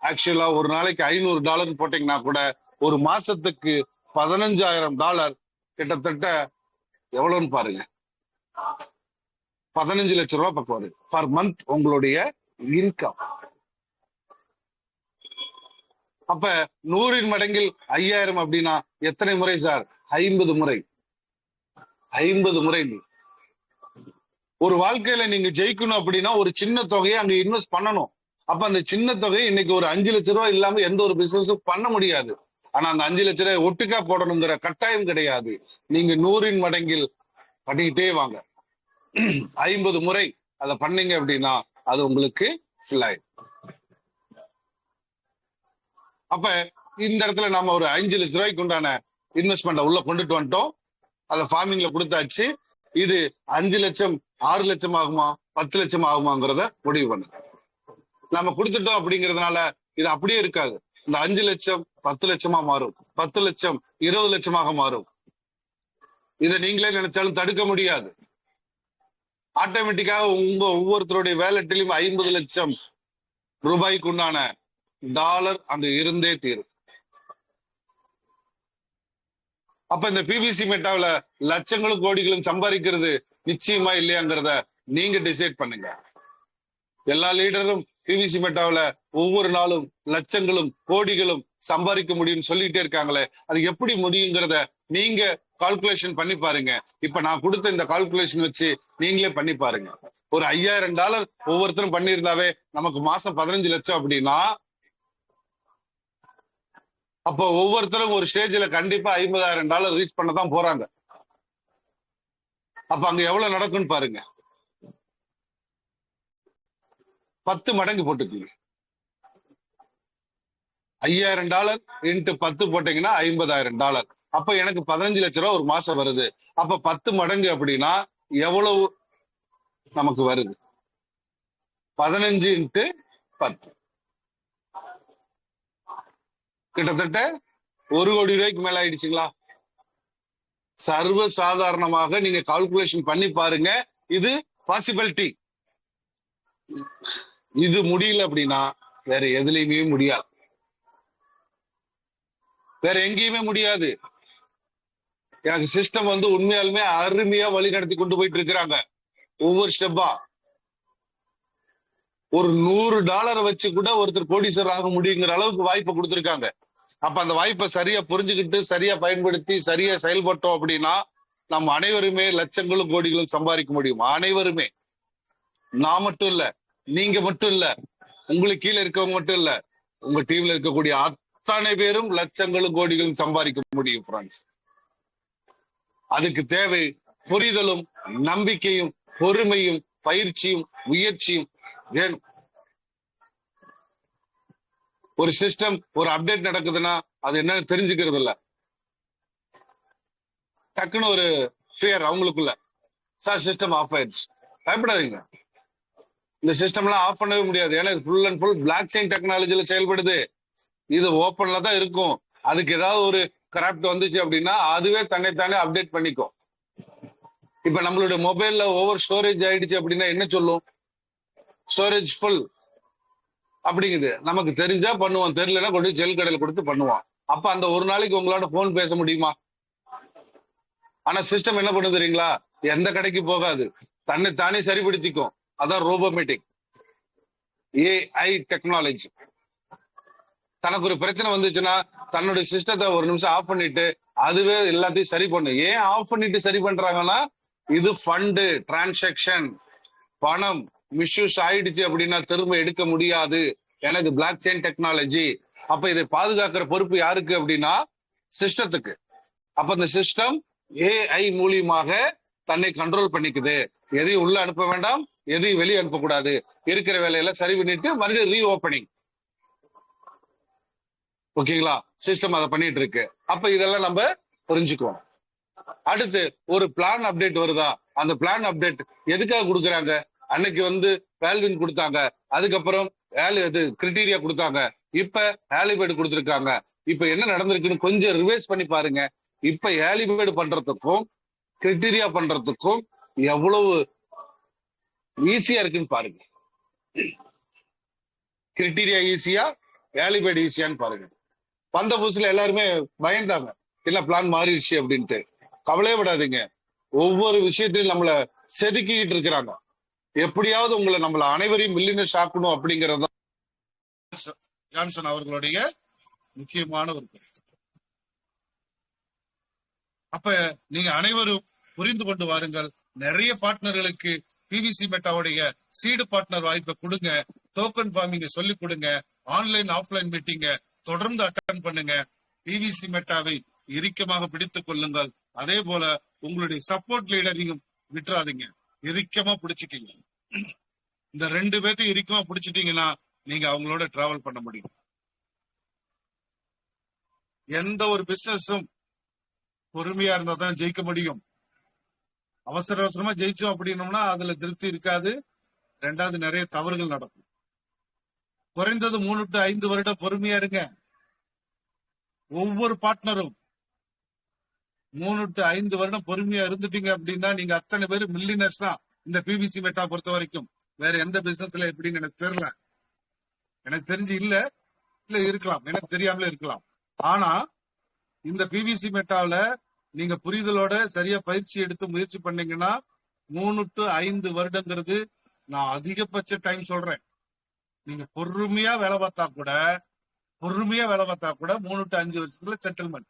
ஆக்சுவலா ஒரு நாளைக்கு $500 போட்டீங்கன்னா கூட ஒரு மாசத்துக்கு $15,000, கிட்டத்தட்ட எவ்வளவுன்னு பாருங்க, 15 லட்சம் ரூபாய் பக்கம் வருது பர் மந்த் உங்களுடைய இன்கம். அப்ப 100 மடங்கில் 5,000 அப்படின்னா எத்தனை முறை சார்? 50 முறை. 50 முறை. ஒரு வாழ்க்கையில நீங்க ஜெயிக்கணும் அப்படின்னா ஒரு சின்ன தொகையை அங்க இன்வெஸ்ட் பண்ணணும். அப்ப அந்த சின்ன தொகை இன்னைக்கு ஒரு 5 லட்சம் ரூபாய் இல்லாம எந்த ஒரு பிசினஸும் பண்ண முடியாது. ஆனா அந்த 5 லட்சம் ரூபாய் ஒட்டுக்கா போடணுங்கிற கட்டாயம் கிடையாது. நீங்க 100 மடங்கில் பண்ணிக்கிட்டே வாங்க. 50 முறை அதை பண்ணீங்க அப்படின்னா அது உங்களுக்கு ஃபில் ஆயிடும். அப்ப இந்த இடத்துல நாம ஒரு 5 லட்சம் ரூபாய்க்கு உண்டான இன்வெஸ்ட்மெண்ட் உள்ள கொண்டுட்டு வந்துட்டோம். அதை ஃபார்மிங்ல கொடுத்தாச்சு. இது 5 லட்சம் 6 லட்சம் ஆகுமா 10 லட்சம் ஆகுமாங்கிறத முடிவு பண்ணுங்க. நம்ம கொடுத்துட்டோம் அப்படிங்கறதுனால இது அப்படியே இருக்காது. இந்த 5 லட்சம் 10 லட்சமா மாறும், 10 லட்சம் 20 லட்சமாக மாறும். இதை நீங்களே நினைச்சாலும் தடுக்க முடியாது. ஆட்டோமேட்டிக்காக உங்க ஒவ்வொருத்தருடைய வேலட்டிலும் 50 லட்சம் ரூபாய்க்கு உண்டான டாலர் அங்க இருந்தே தீரும். அப்ப இந்த பிவிசி மெட்டாவில லட்சங்களும் கோடிகளும் சம்பாதிக்கிறது நிச்சயமா இல்லையாங்கிறத நீங்க டிசைட் பண்ணுங்க. எல்லா லீடரும் பிவிசி மெட்டாவில ஒவ்வொரு நாளும் லட்சங்களும் கோடிகளும் சம்பாதிக்க முடியும்னு சொல்லிட்டே இருக்காங்களே, அது எப்படி முடியுங்கிறத நீங்க கால்குலேஷன் பண்ணி பாருங்க. இப்ப நான் கொடுத்த இந்த கால்குலேஷன் வச்சு நீங்களே பண்ணி பாருங்க. ஒரு $5000 ஒவ்வொருத்தரும் பண்ணியிருந்தாவே நமக்கு மாசம் 15 லட்சம் அப்படின்னா, அப்ப ஒவ்வொருத்தரும் ஒரு ஸ்டேஜ்ல கண்டிப்பா $50,000 ரீச் பண்ணதான் போறாங்க. அப்ப அங்க எவ்வளவு நடக்கும்னு பாருங்க. 10 மடங்கு போட்டுக்கீங்க. $5000 இன்ட்டு 10 போட்டீங்கன்னா $50,000. அப்ப எனக்கு 15 லட்சம் ரூபாய் ஒரு மாசம் வருது. அப்ப 10 மடங்கு அப்படின்னா எவ்வளவு நமக்கு வருது? 15 இன்ட்டு 10 கிட்டத்தட்ட 1 கோடி ரூபாய்க்கு மேல ஆயிடுச்சுங்களா? சர்வ சாதாரணமாக நீங்க கால்குலேஷன் பண்ணி பாருங்க. இது பாசிபிலிட்டி. இது முடியல அப்படின்னா வேற எதுலையுமே முடியாது, வேற எங்கேயுமே முடியாது. எனக்கு சிஸ்டம் உண்மையாலுமே அருமையா வழி நடத்தி கொண்டு போயிட்டு இருக்கிறாங்க. ஒவ்வொரு ஸ்டெப்பா ஒரு $100 வச்சு கூட ஒருத்தர் கோடீஸ்வரர் ஆக முடியுங்கிற அளவுக்கு வாய்ப்பை கொடுத்திருக்காங்க. அப்ப அந்த வாய்ப்பை சரியா புரிஞ்சுக்கிட்டு சரியா பயன்படுத்தி சரியா செயல்பட்டோம் அப்படின்னா நம்ம அனைவருமே லட்சங்களும் கோடிகளும் சம்பாதிக்க முடியும். அனைவருமே, நான் மட்டும் இல்ல, நீங்க மட்டும் இல்ல, உங்களுக்கு கீழே இருக்கவங்க மட்டும் இல்ல, உங்க டீம்ல இருக்கக்கூடிய அத்தனை பேரும் லட்சங்களும் கோடிகளும் சம்பாதிக்க முடியும் ஃப்ரெண்ட்ஸ். அதுக்கு தேவை புரிதலும் நம்பிக்கையும் பொறுமையும் பயிற்சியும் முயற்சியும் வேணும். ஒரு சிஸ்டம் ஒரு அப்டேட் நடக்குதுன்னா அது என்னன்னு தெரிஞ்சுக்கிறது இல்ல. டக்குன்னு ஒரு ஃபியர் அவங்களுக்குள்ள, சார் சிஸ்டம் ஆஃப் ஆயிடுச்சு. பயப்படாதீங்க, இந்த சிஸ்டம் எல்லாம் ஆஃப் பண்ணவே முடியாது. ஏன்னா full and full blockchain டெக்னாலஜில செயல்படுது. இது ஓப்பன்ல தான் இருக்கும். அதுக்கு ஏதாவது ஒரு கராப்ட் வந்துச்சு அப்படின்னா அதுவே தன்னைத்தானே அப்டேட் பண்ணிக்கும். இப்ப நம்மளுடைய மொபைல்ல ஓவர் ஸ்டோரேஜ் ஆயிடுச்சு அப்படின்னா என்ன சொல்லும்? ஸ்டோரேஜ் ஃபுல் அப்படிங்குது. நமக்கு தெரிஞ்சா பண்ணுவோம், தெரியலன்னா கொண்டு ஜெல் கடையில் கொடுத்து பண்ணுவோம். அப்ப அந்த ஒரு நாளைக்கு உங்களோட போன் பேச முடியுமா? ஆனா சிஸ்டம் என்ன பண்ணு தெரியுங்களா? எந்த கடைக்கு போகாது, தன்னை தானே சரிப்படுத்திக்கும். அதான் ரோபோமேட்டிக் ஏஐ டெக்னாலஜி. தனக்கு ஒரு பிரச்சனை வந்துச்சுன்னா தன்னுடைய சிஸ்டத்தை ஒரு நிமிஷம் ஆஃப் பண்ணிட்டு அதுவே எல்லாத்தையும் சரி பண்ணு. ஏன் ஆஃப் பண்ணிட்டு சரி பண்றாங்கன்னா, இது ஃபண்டு டிரான்சாக்சன், பணம் மிஸ்யூஸ் ஆயிடுச்சு அப்படின்னா திரும்ப எடுக்க முடியாது. எனக்கு பிளாக் செயின் டெக்னாலஜி. அப்ப இதை பாதுகாக்கிற பொறுப்பு யாருக்கு அப்படின்னா சிஸ்டத்துக்கு. அப்ப இந்த சிஸ்டம் ஏஐ மூலியமாக தன்னை கண்ட்ரோல் பண்ணிக்குது. எதையும் உள்ள அனுப்ப வேண்டாம், எதையும் வெளியே அனுப்பக்கூடாது. இருக்கிற வேலையில சரி பண்ணிட்டு மறுபடியும் ரீ ஓப்பனிங். ஓகேங்களா? சிஸ்டம் அதை பண்ணிட்டு இருக்கு. அப்ப இதெல்லாம் நம்ம புரிஞ்சுக்குவோம். அடுத்து ஒரு பிளான் அப்டேட் வருதா? அந்த பிளான் அப்டேட் எதுக்காக கொடுக்குறாங்க? அன்னைக்கு வேல்வின் கொடுத்தாங்க, அதுக்கப்புறம் கிரிட்டீரியா கொடுத்தாங்க, இப்ப ஆலிபேட் கொடுத்திருக்காங்க. இப்ப என்ன நடந்திருக்குன்னு கொஞ்சம் ரிவைஸ் பண்ணி பாருங்க. இப்ப ஆலிபேட் பண்றதுக்கும் கிரிட்டீரியா பண்றதுக்கும் எவ்வளவு ஈஸியா இருக்குன்னு பாருங்க. கிரிட்டீரியா ஈஸியா, ஆலிபேட் ஈஸியான்னு பாருங்க. வந்த புதுசுல எல்லாருமே பயந்தாங்க, இல்ல பிளான் மாறிடுச்சு அப்படின்ட்டு. கவலையே விடாதீங்க, ஒவ்வொரு விஷயத்திலும் நம்மள செதுக்கிட்டு இருக்கிறாங்க. எப்படியாவது நம்மள அனைவரையும் மில்லியனர்ஸ் ஆக்கணும் அப்படிங்கறது ஜான்சன் அவர்களுடைய முக்கியமான ஒரு கருத்து. அப்ப நீங்க அனைவரும் புரிந்து கொண்டு வாருங்கள். நிறைய பார்ட்னர்களுக்கு பிவிசி மெட்டாவுடைய சீடு பார்ட்னர் வாய்ப்பை கொடுங்க. டோக்கன் ஃபார்மிங்க சொல்லி கொடுங்க. ஆன்லைன் ஆஃப்லைன் மீட்டிங்க தொடர்ந்து அட்டன் பண்ணுங்க. பிவிசி மெட்டாவை இறுக்கமாக பிடித்துக் கொள்ளுங்கள். அதே போல உங்களுடைய சப்போர்ட் லீடரையும் விட்டுறாதீங்க, இறுக்கமா பிடிச்சிக்கிங்க. இந்த 2 பேர்த்தையும் இறுக்கமா பிடிச்சிட்டீங்கன்னா நீங்க அவங்களோட டிராவல் பண்ண முடியும். எந்த ஒரு பிசினஸும் பொறுமையா இருந்தா தான் ஜெயிக்க முடியும். அவசர அவசரமா ஜெயிச்சோம் அப்படின்னோம்னா அதுல திருப்தி இருக்காது. 2வது நிறைய தவறுகள் நடக்கும். குறைந்தது 3 to 5 வருடம் பொறுமையா இருங்க. ஒவ்வொரு பார்ட்னரும் 3 to 5 வருடம் பொறுமையா இருந்துட்டீங்க அப்படின்னா நீங்க அத்தனை பேர் மில்லியனர்ஸ் தான். இந்த பிவிசி மெட்டா பொறுத்த வரைக்கும் வேற எந்த பிசினஸ்ல எப்படின்னு எனக்கு தெரியல. எனக்கு தெரிஞ்சு இல்ல இருக்கலாம், எனக்கு தெரியாமலே இருக்கலாம். ஆனா இந்த பிவிசி மெட்டாவில நீங்க புரிதலோட சரியா பயிற்சி எடுத்து முயற்சி பண்ணீங்கன்னா 3 to 5 வருடங்கிறது நான் அதிகபட்ச டைம் சொல்றேன். நீங்க பொறுமையா வேலை பார்த்தா கூட 3 to 5 வருஷத்துல செட்டில்மெண்ட்.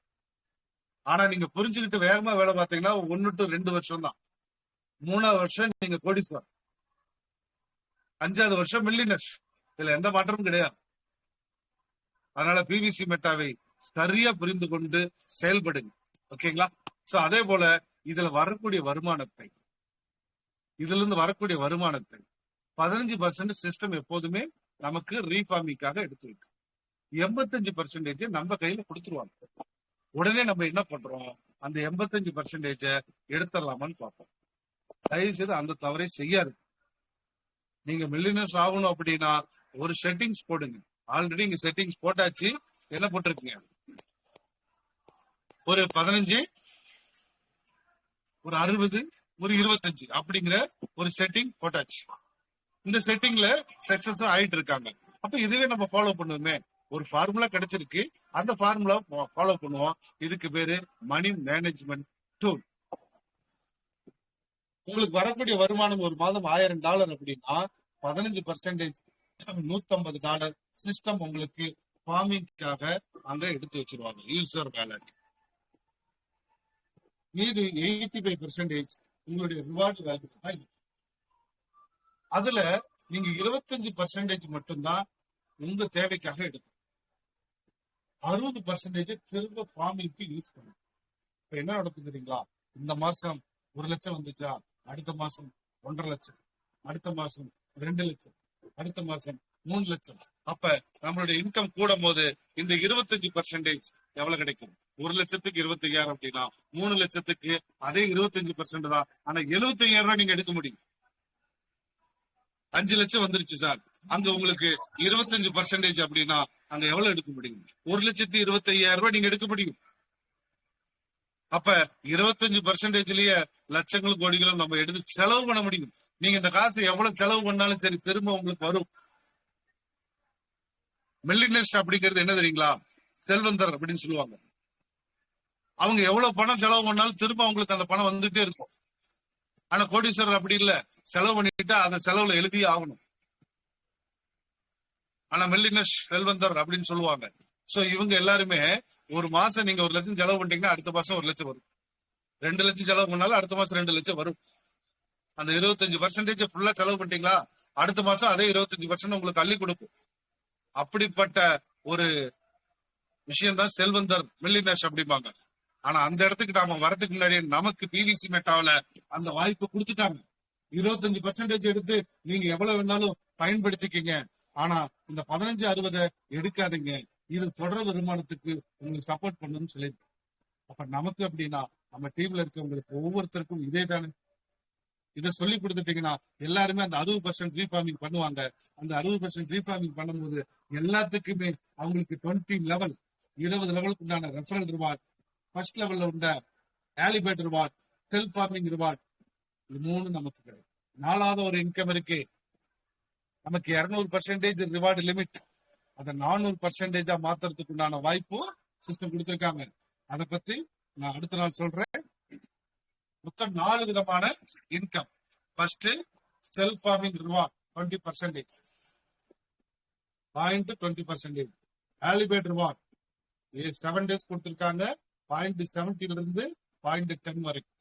ஆனா நீங்க புரிஞ்சுக்கிட்டு வேகமா வேலை பார்த்தீங்கன்னா 1 to 2 வருஷம் தான். 3வது வருஷம் நீங்க கோடீஸ்வரர், 5வது வருஷம் மில்லியனர்ஸ். இதுல எந்த மாற்றமும் கிடையாது. அதனால பிவிசி மெட்டாவை சரியா புரிந்து கொண்டு செயல்படுங்க. ஓகேங்களா? சோ அதே போல இதுல வரக்கூடிய வருமானத்தை 15% சிஸ்டம் எப்போதுமே நமக்கு ரீஃபார்மிங்காக எடுத்து வைக்கும். 85% நம்ம கையில கொடுத்துருவாங்க. உடனே நம்ம என்ன பண்றோம், அந்த 85% எடுத்துடலாமான்னு பார்ப்போம். தயவு செய்து அந்த தவறை செய்யாது. நீங்க மில்லியனர்ஸ் ஆகணும் அப்படின்னா ஒரு செட்டிங்ஸ் போடுங்க. ஆல்ரெடி இங்க செட்டிங்ஸ் போட்டாச்சு. என்ன போட்டிருக்கீங்க, ஒரு 15, ஒரு 60, ஒரு 25 அப்படிங்கிற ஒரு செட்டிங் போட்டாச்சு. இந்த செட்டிங்ல சக்சஸ் ஆயிட்டு இருக்காங்க. அப்ப இதுவே நம்ம ஃபாலோ பண்ணுவோமே. ஒரு ஃபார்முலா கிடைச்சிருக்கு, அந்த ஃபார்முலா ஃபாலோ பண்ணுவோம். இதுக்கு பேரு மணி மேனேஜ்மெண்ட் டூல். உங்களுக்கு வரக்கூடிய வருமானம் ஒரு மாதம் $1000 அப்படின்னா 15% $150 சிஸ்டம் உங்களுக்கு ஃபார்மிங்காக அங்க எடுத்து வச்சிருவாங்க யூசர் வேலட். மீது 85% உங்களுடைய ரிவார்டு வேல்யூ தான் இருக்கு. அதுல நீங்க 25% மட்டும்தான் உங்க தேவைக்காக எடுக்கும். 60% திரும்ப ஃபார்மிங்க்கு யூஸ் பண்ணும். இப்ப என்ன நடக்குது தெரியுங்களா? இந்த மாசம் 1 லட்சம் வந்துச்சா, அடுத்த மாசம் 1.5 லட்சம், அடுத்த மாசம் 2 லட்சம், அடுத்த மாசம் 3 லட்சம். அப்ப நம்மளுடைய இன்கம் கூடும் போது இந்த 25% எவ்வளவு கிடைக்கும்? 1 லட்சத்துக்கு 25,000 அப்படின்னா 3 லட்சத்துக்கு அதே 25% தான். ஆனா 75,000 நீங்க எடுக்க முடியும். 5 லட்சம் வந்துருச்சு சார், அங்க உங்களுக்கு 25% அப்படின்னா அங்க எவ்வளவு எடுக்க முடியும்? 1,25,000 நீங்க எடுக்க முடியும். அப்ப 25%லயே லட்சங்களும் கோடிகளும் நம்ம எடுத்து செலவு பண்ண முடியும். நீங்க இந்த காசு எவ்வளவு செலவு பண்ணாலும் சரி திரும்ப உங்களுக்கு வரும். மில்லியனர்ஸ் அப்படிங்கிறது என்ன தெரியுங்களா? செல்வந்தர் அப்படின்னு சொல்லுவாங்க. அவங்க எவ்வளவு பணம் செலவு பண்ணாலும் திரும்ப அவங்களுக்கு அந்த பணம் வந்துட்டே இருக்கும். ஆனா கோடீஸ்வரர் அப்படி இல்ல, செலவு பண்ணிட்டா அந்த செலவுல எழுதியே ஆகணும். ஆனா மில்லியனர்ஸ் செல்வந்தர் அப்படின்னு சொல்லுவாங்க. சோ இவங்க எல்லாருமே ஒரு மாசம் நீங்க 1 லட்சம் செலவு பண்ணிட்டீங்கன்னா அடுத்த மாசம் 1 லட்சம் வரும். 2 லட்சம் செலவு பண்ணாலும் அடுத்த மாசம் 2 லட்சம் வரும். அந்த 25% ஃபுல்லா செலவு பண்ணிட்டீங்களா, அடுத்த மாசம் அதே 25% உங்களுக்கு அள்ளி கொடுக்கும். அப்படிப்பட்ட ஒரு விஷயம் தான் செல்வந்தர், மில்லியனர்ஸ் அப்படிம்பாங்க. ஆனா அந்த இடத்துக்கு நாம வரதுக்கு முன்னாடி நமக்கு பிவிசி மெட்டாவில அந்த வாய்ப்பு கொடுத்துட்டாங்க. 25% எடுத்து நீங்க எவ்வளவு வேணாலும் பயன்படுத்திக்கீங்க. ஆனா இந்த 15-60 எடுக்காதீங்க. இது தொடர் வருமானத்துக்கு உங்களுக்கு சப்போர்ட் பண்ணணும்னு சொல்லிருக்கு. அப்ப நமக்கு அப்படின்னா நம்ம டீம்ல இருக்கவங்களுக்கு ஒவ்வொருத்தருக்கும் இதே தானே. இதை சொல்லி கொடுத்துட்டீங்கன்னா எல்லாருமே அந்த 60% ரீஃபார்மிங் பண்ணுவாங்க. அந்த 60% ரீஃபார்மிங் பண்ணும்போது எல்லாத்துக்குமே அவங்களுக்கு 20 லெவல் 20 லெவலுக்கு உண்டான ரெஃபரல் ரிவார்ட், ஃபர்ஸ்ட் லெவல்ல உண்ட ஆலிபேட் ரிவார்ட், செல்ஃப் ஃபார்மிங் ரிவார்ட், இது 3 நமக்கு கிடைக்கும். 4வது ஒரு இன்கம் இருக்கு. நமக்கு 200% ரிவார்டு லிமிட். அதை 400% மாத்துறதுக்கு உண்டான வாய்ப்பு சிஸ்டம் கொடுத்திருக்காங்க. அதை பத்தி நான் அடுத்த நாள் சொல்றேன். மொத்தம் 4 விதமான income. First self farming reward 20%, 0.20%. ஆலிபேட் ரிவார்ட் 7 டேஸ் கொடுத்திருக்காங்க, 0.70 இருந்து 0.10 வரைக்கும்.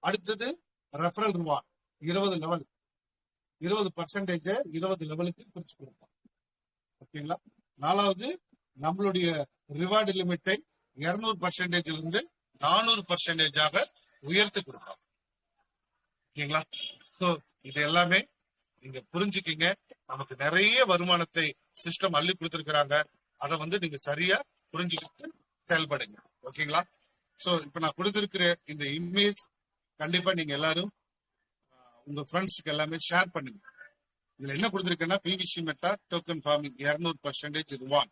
அடுத்தது ரெஃபரல் ரிவார்ட் 20 லெவல், 20% 20 லெவலுக்கு பிரிச்சு கொடுப்போம். ஓகேங்களா? 4வது, நம்மளுடைய ரிவார்டு லிமிட்டை 200% இருந்து 400% உயர்த்தி கொடுப்போம். ஓகேங்களா? சோ இது எல்லாமே நீங்க புரிஞ்சுக்கிங்க. நமக்கு நிறைய வருமானத்தை சிஸ்டம் அள்ளி கொடுத்திருக்கிறாங்க. அதை நீங்க சரியா புரிஞ்சுக்கிட்டு செயல்படுங்க. ஓகேங்களா? சோ இப்ப நான் கொடுத்திருக்கிற இந்த இமேஜ் கண்டிப்பா நீங்க எல்லாரும் உங்க ஃப்ரெண்ட்ஸ்க்கு எல்லாமே ஷேர் பண்ணுங்க. இதுல என்ன கொடுத்திருக்கேன்னா, BVC Meta token farming 200% reward,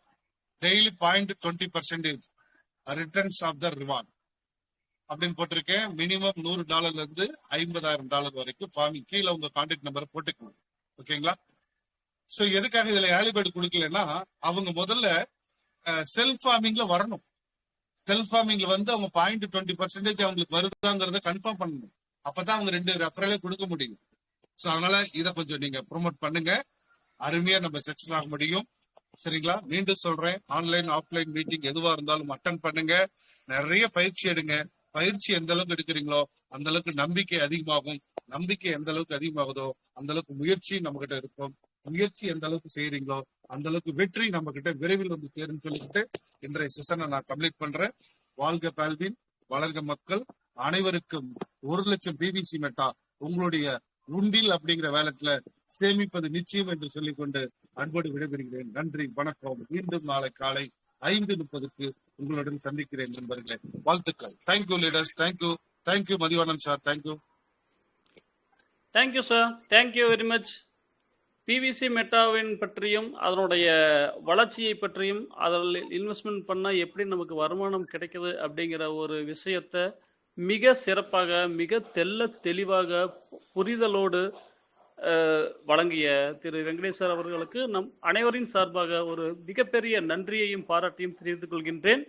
daily 0.20% returns of the reward அப்படின்னு போட்டிருக்கேன். மினிமம் $100 இருந்து $50,000 வரைக்கும் ஃபார்மிங். கீழே உங்க கான்டாக்ட் நம்பரை போட்டுக்கணும். ஓகேங்களா? சோ எதுக்காக இதுல ஏர்லி கொடுக்கலன்னா, அவங்க முதல்ல செல்ஃப் ஃபார்மிங்ல வரணும். செல்ஃப் ஃபார்மிங்ல அவங்க 0.20% அவங்களுக்கு வருதாங்கிறத கன்ஃபார்ம் பண்ணணும். அப்பதான் அவங்க 2 ரெஃபரலே கொடுக்க முடியும். சோ அதனால இதை கொஞ்சம் நீங்க ப்ரொமோட் பண்ணுங்க. அருமையா நம்ம சக்சஸ் ஆக முடியும். சரிங்களா? மீண்டும் சொல்றேன், ஆன்லைன் ஆஃப்லைன் மீட்டிங் எதுவா இருந்தாலும் அட்டன் பண்ணுங்க. நிறைய பயிற்சி எடுங்க. பயிற்சி எந்த அளவுக்கு எடுக்கிறீங்களோ அந்த அளவுக்கு நம்பிக்கை அதிகமாகும். நம்பிக்கை எந்த அளவுக்கு அதிகமாகுதோ அந்த அளவுக்கு முயற்சி நம்ம கிட்ட இருக்கும். முயற்சி எந்த அளவுக்கு செய்யறீங்களோ அந்த அளவுக்கு வெற்றி நம்ம கிட்ட விரைவில் சேரும்னு சொல்லிட்டு இன்றைய செஷனை நான் கம்ப்ளீட் பண்றேன். வாழ்க பால்வின், வளர்க மக்கள். அனைவருக்கும் 1,00,000 பிவிசி மெட்டா உங்களுடைய உண்டில் அப்படிங்கிற வேலட்ல சேமிப்பது நிச்சயம் என்று சொல்லிக்கொண்டு அன்போடு விடைபெறுகிறேன். நன்றி, வணக்கம். மீண்டும் நாளை காலை 5:30 உங்களுடன் சந்திக்கிறேன் நண்பர்களே. வாழ்த்துக்கள். Thank you leaders. Thank you Mathivanan sir. Thank you sir. Thank you very much. BVC மெட்டாவின் பற்றியும் அதனுடைய வளர்ச்சியை பற்றியும் அதில் இன்வெஸ்ட்மெண்ட் பண்ணால் எப்படி நமக்கு வருமானம் கிடைக்குது அப்படிங்கிற ஒரு விஷயத்தை மிக சிறப்பாக, மிக தெளிவாக புரிதலோடு வழங்கிய திரு வெங்கடேஸ்வர் அவர்களுக்கு நம் அனைவரின் சார்பாக ஒரு மிகப்பெரிய நன்றியையும் பாராட்டியும் தெரிவித்துக் கொள்கின்றேன்.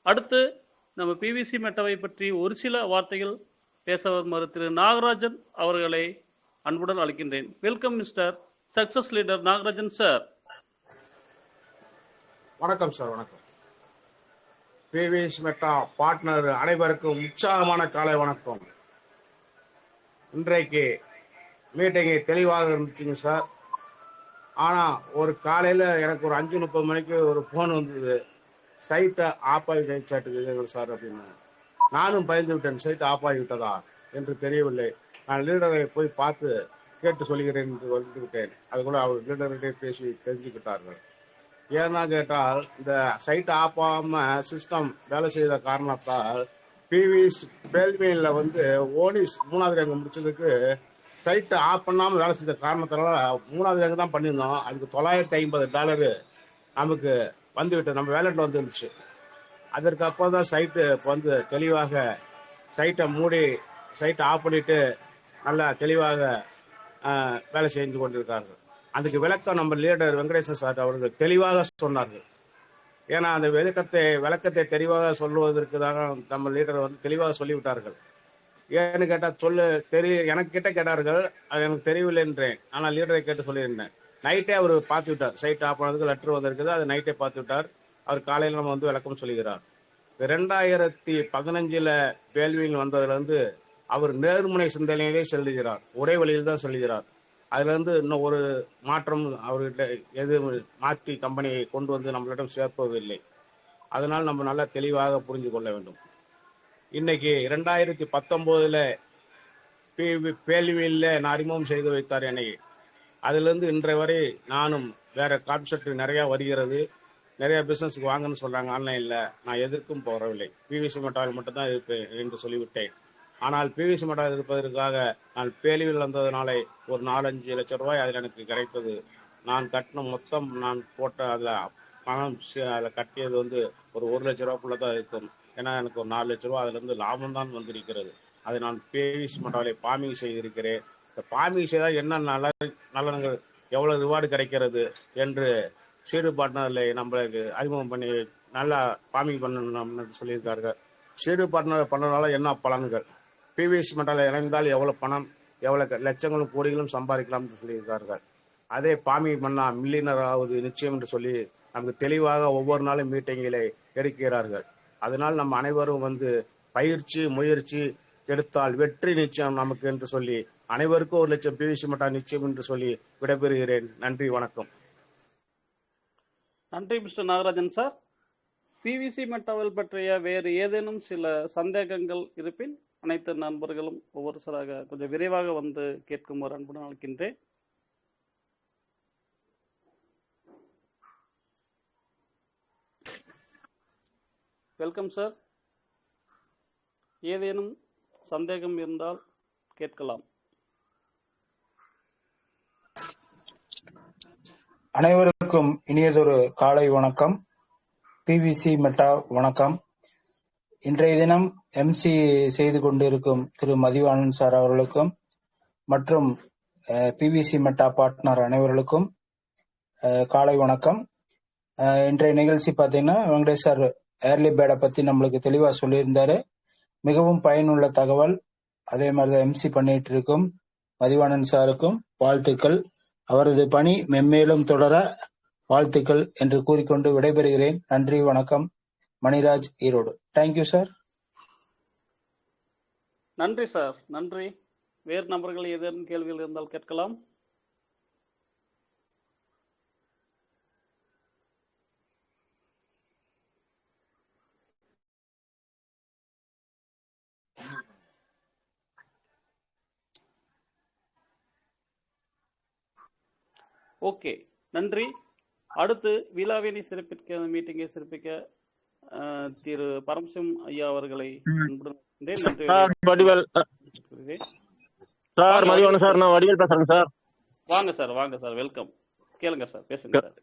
அடுத்து நம்ம பிவிசி மெட்டாவை பற்றி ஒரு சில வார்த்தைகள் பேச வருமாறு திரு நாகராஜன் அவர்களை அன்புடன் அழைக்கின்றேன். Welcome mister success leader Nagarajan sir. வணக்கம் சார். வணக்கம். பிவிசி மெட்டா பார்ட்னர் அனைவருக்கும் உற்சாகமான காலை வணக்கம். இன்றைக்கு மீட்டிங் தெளிவாக இருந்துச்சுங்க சார். ஆனால் ஒரு காலையில் எனக்கு ஒரு 5:30 மணிக்கு ஒரு ஃபோன் வந்தது, சைட்டை ஆஃப் ஆகி ஜெயிச்சாட்டுக்கு சார் அப்படின்னு. நானும் பயந்து விட்டேன், சைட் ஆஃப் ஆகிவிட்டதா என்று தெரியவில்லை. நான் லீடரை போய் பார்த்து கேட்டு சொல்கிறேன் என்று வந்து விட்டேன். அது கூட அவர் லீடர்கிட்டே பேசி தெரிஞ்சுக்கிட்டார்கள். ஏன்னா கேட்டால், இந்த சைட் ஆஃப் ஆகாமல் சிஸ்டம் வேலை செய்த காரணத்தால் பிவிசி பேல்மீனில் ஓனிஸ் 3வது ரேங்க் முடிச்சதுக்கு சைட்டை ஆஃப் பண்ணாமல் வேலை செய்த காரணத்தினால 3வது ரேங்க் தான் பண்ணியிருந்தோம். அதுக்கு $950 நமக்கு வந்துவிட்டு நம்ம வேலெட்டில் வந்துருந்துச்சு. அதற்கு அப்புறம் தான் சைட்டு இப்போ தெளிவாக சைட்டை மூடி சைட்டை ஆஃப் பண்ணிட்டு நல்லா தெளிவாக வேலை செய்து கொண்டிருக்கார்கள். அதுக்கு விளக்கம் நம்ம லீடர் வெங்கடேசன் சார் அவர்கள் தெளிவாக சொன்னார்கள். ஏன்னா அந்த விளக்கத்தை தெளிவாக சொல்லுவதற்கு தான் நம்ம லீடர் தெளிவாக சொல்லிவிட்டார்கள். ஏன்னு கேட்டால் எனக்கு கிட்ட கேட்டார்கள், அது எனக்கு தெரியவில்லை என்றேன். ஆனால் லீடரை கேட்டு சொல்லியிருந்தேன். நைட்டே அவர் பார்த்து விட்டார். சைட் ஆஃப் பண்ணதுக்கு லெட்டர் வந்திருக்குது, அது நைட்டே பார்த்து விட்டார். அவர் காலையில் நம்ம விளக்கம் சொல்லுகிறார். 2015 பேல்வியில் வந்ததுலேருந்து அவர் நேர்முனை சிந்தனையிலே செல்லுகிறார். ஒரே வழியில் தான் செல்லுகிறார். அதுலேருந்து இன்னும் ஒரு மாற்றம் அவர்கிட்ட எதுவும் மாற்றி கம்பெனியை கொண்டு நம்மளிடம் சேர்ப்பதில்லை. அதனால் நம்ம நல்லா தெளிவாக புரிஞ்சு கொள்ள வேண்டும். இன்னைக்கு 2019 பேல்வியில் நான் அறிமுகம் செய்து வைத்தார் என்னை. அதுலேருந்து இன்றைய வரை நானும் வேற கான்செப்ட் நிறையா வருகிறது. நிறைய பிஸ்னஸுக்கு வாங்கன்னு சொல்கிறாங்க ஆன்லைனில். நான் எதற்கும் போகவில்லை. பிவிசி மெட்டாவில் மட்டும்தான் இருப்பேன் என்று சொல்லிவிட்டேன். ஆனால் பிவிசி மெட்டாவில் இருப்பதற்காக நான் பேலிவில் வந்ததுனாலே ஒரு 4-5 லட்சம் ரூபாய் அதில் எனக்கு கிடைத்தது. நான் கட்டின மொத்தம் நான் போட்ட அதில் பணம் அதில் கட்டியது ஒரு 1 லட்ச ரூபாய்க்குள்ளே தான் இருக்கும். ஏன்னா எனக்கு ஒரு 4 லட்ச ரூபா அதிலிருந்து லாபம் தான் வந்திருக்கிறது. அதை நான் பிவிசி மெட்டாவிலே ஃபார்மிங் செய்திருக்கிறேன். இந்த ஃபார்மிங் செய்தால் என்ன நலன்கள், எவ்வளோ ரிவார்டு கிடைக்கிறது என்று சீடு பார்ட்னரில் நம்மளுக்கு அறிமுகம் பண்ணி நல்லா ஃபார்மிங் பண்ணணும்னு சொல்லியிருக்கார்கள். சீடு பார்ட்னர் பண்ணனால என்ன பலன்கள், பிவிசி மெட்டாவில் இணைந்தால் எவ்வளோ பணம், எவ்வளோ லட்சங்களும் கோடிகளும் சம்பாதிக்கலாம்னு சொல்லியிருக்கார்கள். அதே ஃபார்மிங் பண்ணால் மில்லியனர் ஆகுது நிச்சயம் என்று சொல்லி நமக்கு தெளிவாக ஒவ்வொரு நாளும் மீட்டிங்கிலே எடுக்கிறார்கள். அதனால் நம்ம அனைவரும் பயிற்சி முயற்சி எடுத்தால் வெற்றி நிச்சயம் நமக்கு என்று சொல்லி அனைவருக்கும் 1 லட்சம் பிவிசி மெட்டா நிச்சயம் என்று சொல்லி விடைபெறுகிறேன். நன்றி, வணக்கம். நன்றி மிஸ்டர் நாகராஜன் சார். பிவிசி மெட்டாவில் பற்றிய வேறு ஏதேனும் சில சந்தேகங்கள் இருப்பின் அனைத்து நண்பர்களும் ஒவ்வொருத்தராக கொஞ்சம் விரைவாக வந்து கேட்குமாறு அன்புடன் அழைக்கின்றேன். Welcome sir. ஏதேனும் சந்தேகம் இருந்தால் கேட்கலாம். அனைவருக்கும் இனியதொரு காலை வணக்கம். பிவிசி மெட்டா வணக்கம். இன்றைய தினம் எம்சி செய்து கொண்டிருக்கும் திரு மதிவாணன் சார் அவர்களுக்கும் மற்றும் பிவிசி மெட்டா பார்ட்னர் அனைவர்களுக்கும் காலை வணக்கம். இன்றைய நிகழ்ச்சி பார்த்தீங்கன்னா வெங்கடேஷ் சார் ஏர்லி பேடை பத்தி நம்மளுக்கு தெளிவா சொல்லியிருந்தாரு. மிகவும் பயனுள்ள தகவல். அதே மாதிரிதான் எம்சி பண்ணிட்டு இருக்கும் மதிவாணன் சாருக்கும் வாழ்த்துக்கள். அவரது பணி மென்மேலும் தொடர வாழ்த்துக்கள் என்று கூறிக்கொண்டு விடைபெறுகிறேன். நன்றி, வணக்கம். மணிராஜ், ஈரோடு. Thank you sir. நன்றி சார், நன்றி. வேறு நபர்கள் ஏதேனும் கேள்விகள் இருந்தால் கேட்கலாம். ஓகே, நன்றி. அடுத்து விழாவினை சிறப்பிக்க மீட்டிங்கை சிறப்பிக்க திரு பரம்சிவம் ஐயா அவர்களை மதிவாணன் சார், நான் வடிவேல் பேசுறேன் சார். வாங்க சார், வாங்க சார், வெல்கம். கேளுங்க சார், பேசுங்க சார்.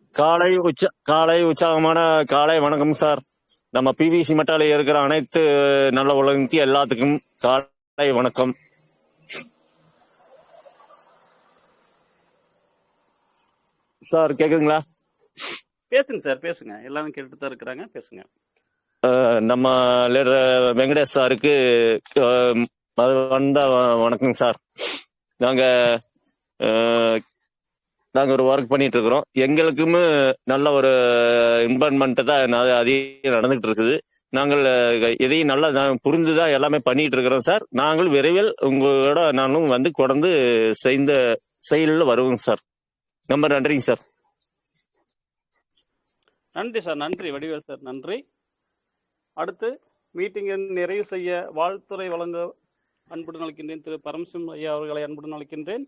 காலை உற்சாகமான காலை வணக்கம் சார். நம்ம பிவிசி மெட்டால இருக்கிற அனைத்து நல்ல உலகத்தையும் எல்லாத்துக்கும் காலை வணக்கம். சார் கேக்குதுங்களா? பேசுங்க சார், பேசுங்க. எல்லாரும் கேட்டுட்டு தான் இருக்கிறாங்க, பேசுங்க. நம்ம லீடர் வெங்கடேஷ் சாருக்கு வந்த வணக்கம் சார். நாங்க ஒரு ஒர்க் பண்ணிட்டு இருக்கிறோம். எங்களுக்குமே நல்ல ஒரு இம்ப்ளிமெண்ட் தான் அதிகம் நடந்துகிட்டு இருக்குது. நாங்கள் எதையும் நல்லா புரிந்துதான் எல்லாமே பண்ணிட்டு இருக்கிறோம் சார். நாங்கள் விரைவில் உங்களோட நானும் வந்து தொடர்ந்து செயலில் வருவோம் சார். ரொம்ப நன்றிங்க சார். நன்றி சார், நன்றி வடிவேல் சார், நன்றி. அடுத்து மீட்டிங்கை நிறைவு செய்ய வாழ்த்துறை வழங்க அன்புடன் அழைக்கின்றேன் திரு பரம்சிவம் ஐயா அவர்களை அன்புடன் அழைக்கின்றேன்.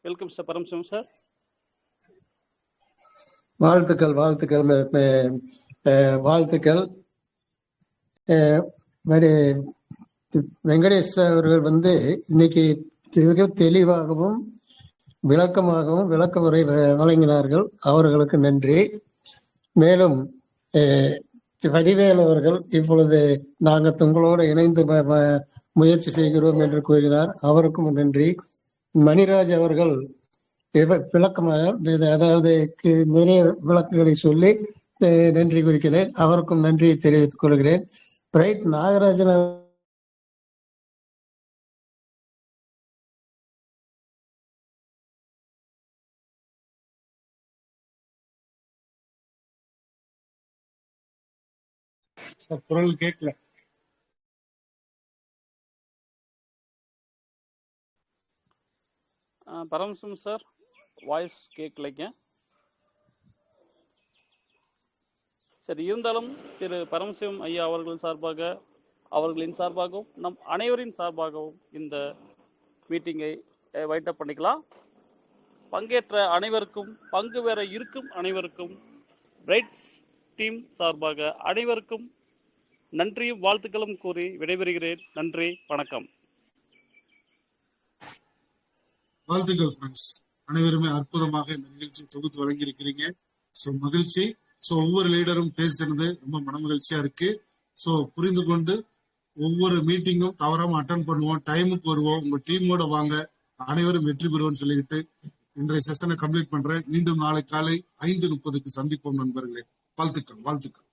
Welcome sir Paramasivam sir. வாழ்த்துக்கள், வாழ்த்துக்கள், வாழ்த்துக்கள். வெங்கடேஷ் அவர்கள் இன்னைக்கு மிக தெளிவாகவும் விளக்கமாகவும் விளக்க உரை வழங்கினார்கள். அவர்களுக்கு நன்றி. மேலும் வடிவேல் அவர்கள் இப்பொழுது நாங்கள் உங்களோடு இணைந்து முயற்சி செய்கிறோம் என்று கூறினார். அவருக்கும் நன்றி. மணிராஜ் அவர்கள் விளக்கமாக அதாவது நிறைய விளக்குகளை சொல்லி நன்றி குறிக்கிறேன். அவருக்கும் நன்றியை தெரிவித்துக் கொள்கிறேன். பிரைட் நாகராஜன் குரல் கேட்கல. பரமசிவம் சார், வாய்ஸ் கேட்கலைங்க. சரி, இருந்தாலும் திரு பரமசிவம் ஐயா அவர்களின் சார்பாகவும் நம் அனைவரின் சார்பாகவும் இந்த மீட்டிங்கை வைட்டப் பண்ணிக்கலாம். பங்கேற்ற அனைவருக்கும், பங்கு பெற இருக்கும் அனைவருக்கும், பிரைட்ஸ் டீம் சார்பாக அனைவருக்கும் நன்றியும் வாழ்த்துக்களும் கூறி விடைபெறுகிறேன். நன்றி, வணக்கம். வாழ்த்துக்கள் ஃப்ரெண்ட்ஸ். அனைவருமே அற்புதமாக இந்த நிகழ்ச்சி தொகுத்து வழங்கி இருக்கிறீங்க. ஸோ மகிழ்ச்சி. ஸோ ஒவ்வொரு லீடரும் பேசுறது ரொம்ப மனமகிழ்ச்சியா இருக்கு. ஸோ புரிந்து கொண்டு ஒவ்வொரு மீட்டிங்கும் தவறாம அட்டன் பண்ணுவோம், டைமுக்கு வருவோம், உங்க டீமோட வாங்க, அனைவரும் வெற்றி பெறுவோம்னு சொல்லிக்கிட்டு இன்றைய செஷனை கம்ப்ளீட் பண்றேன். மீண்டும் நாளை காலை 5:30 சந்திப்போம் நண்பர்களே. வாழ்த்துக்கள், வாழ்த்துக்கள்.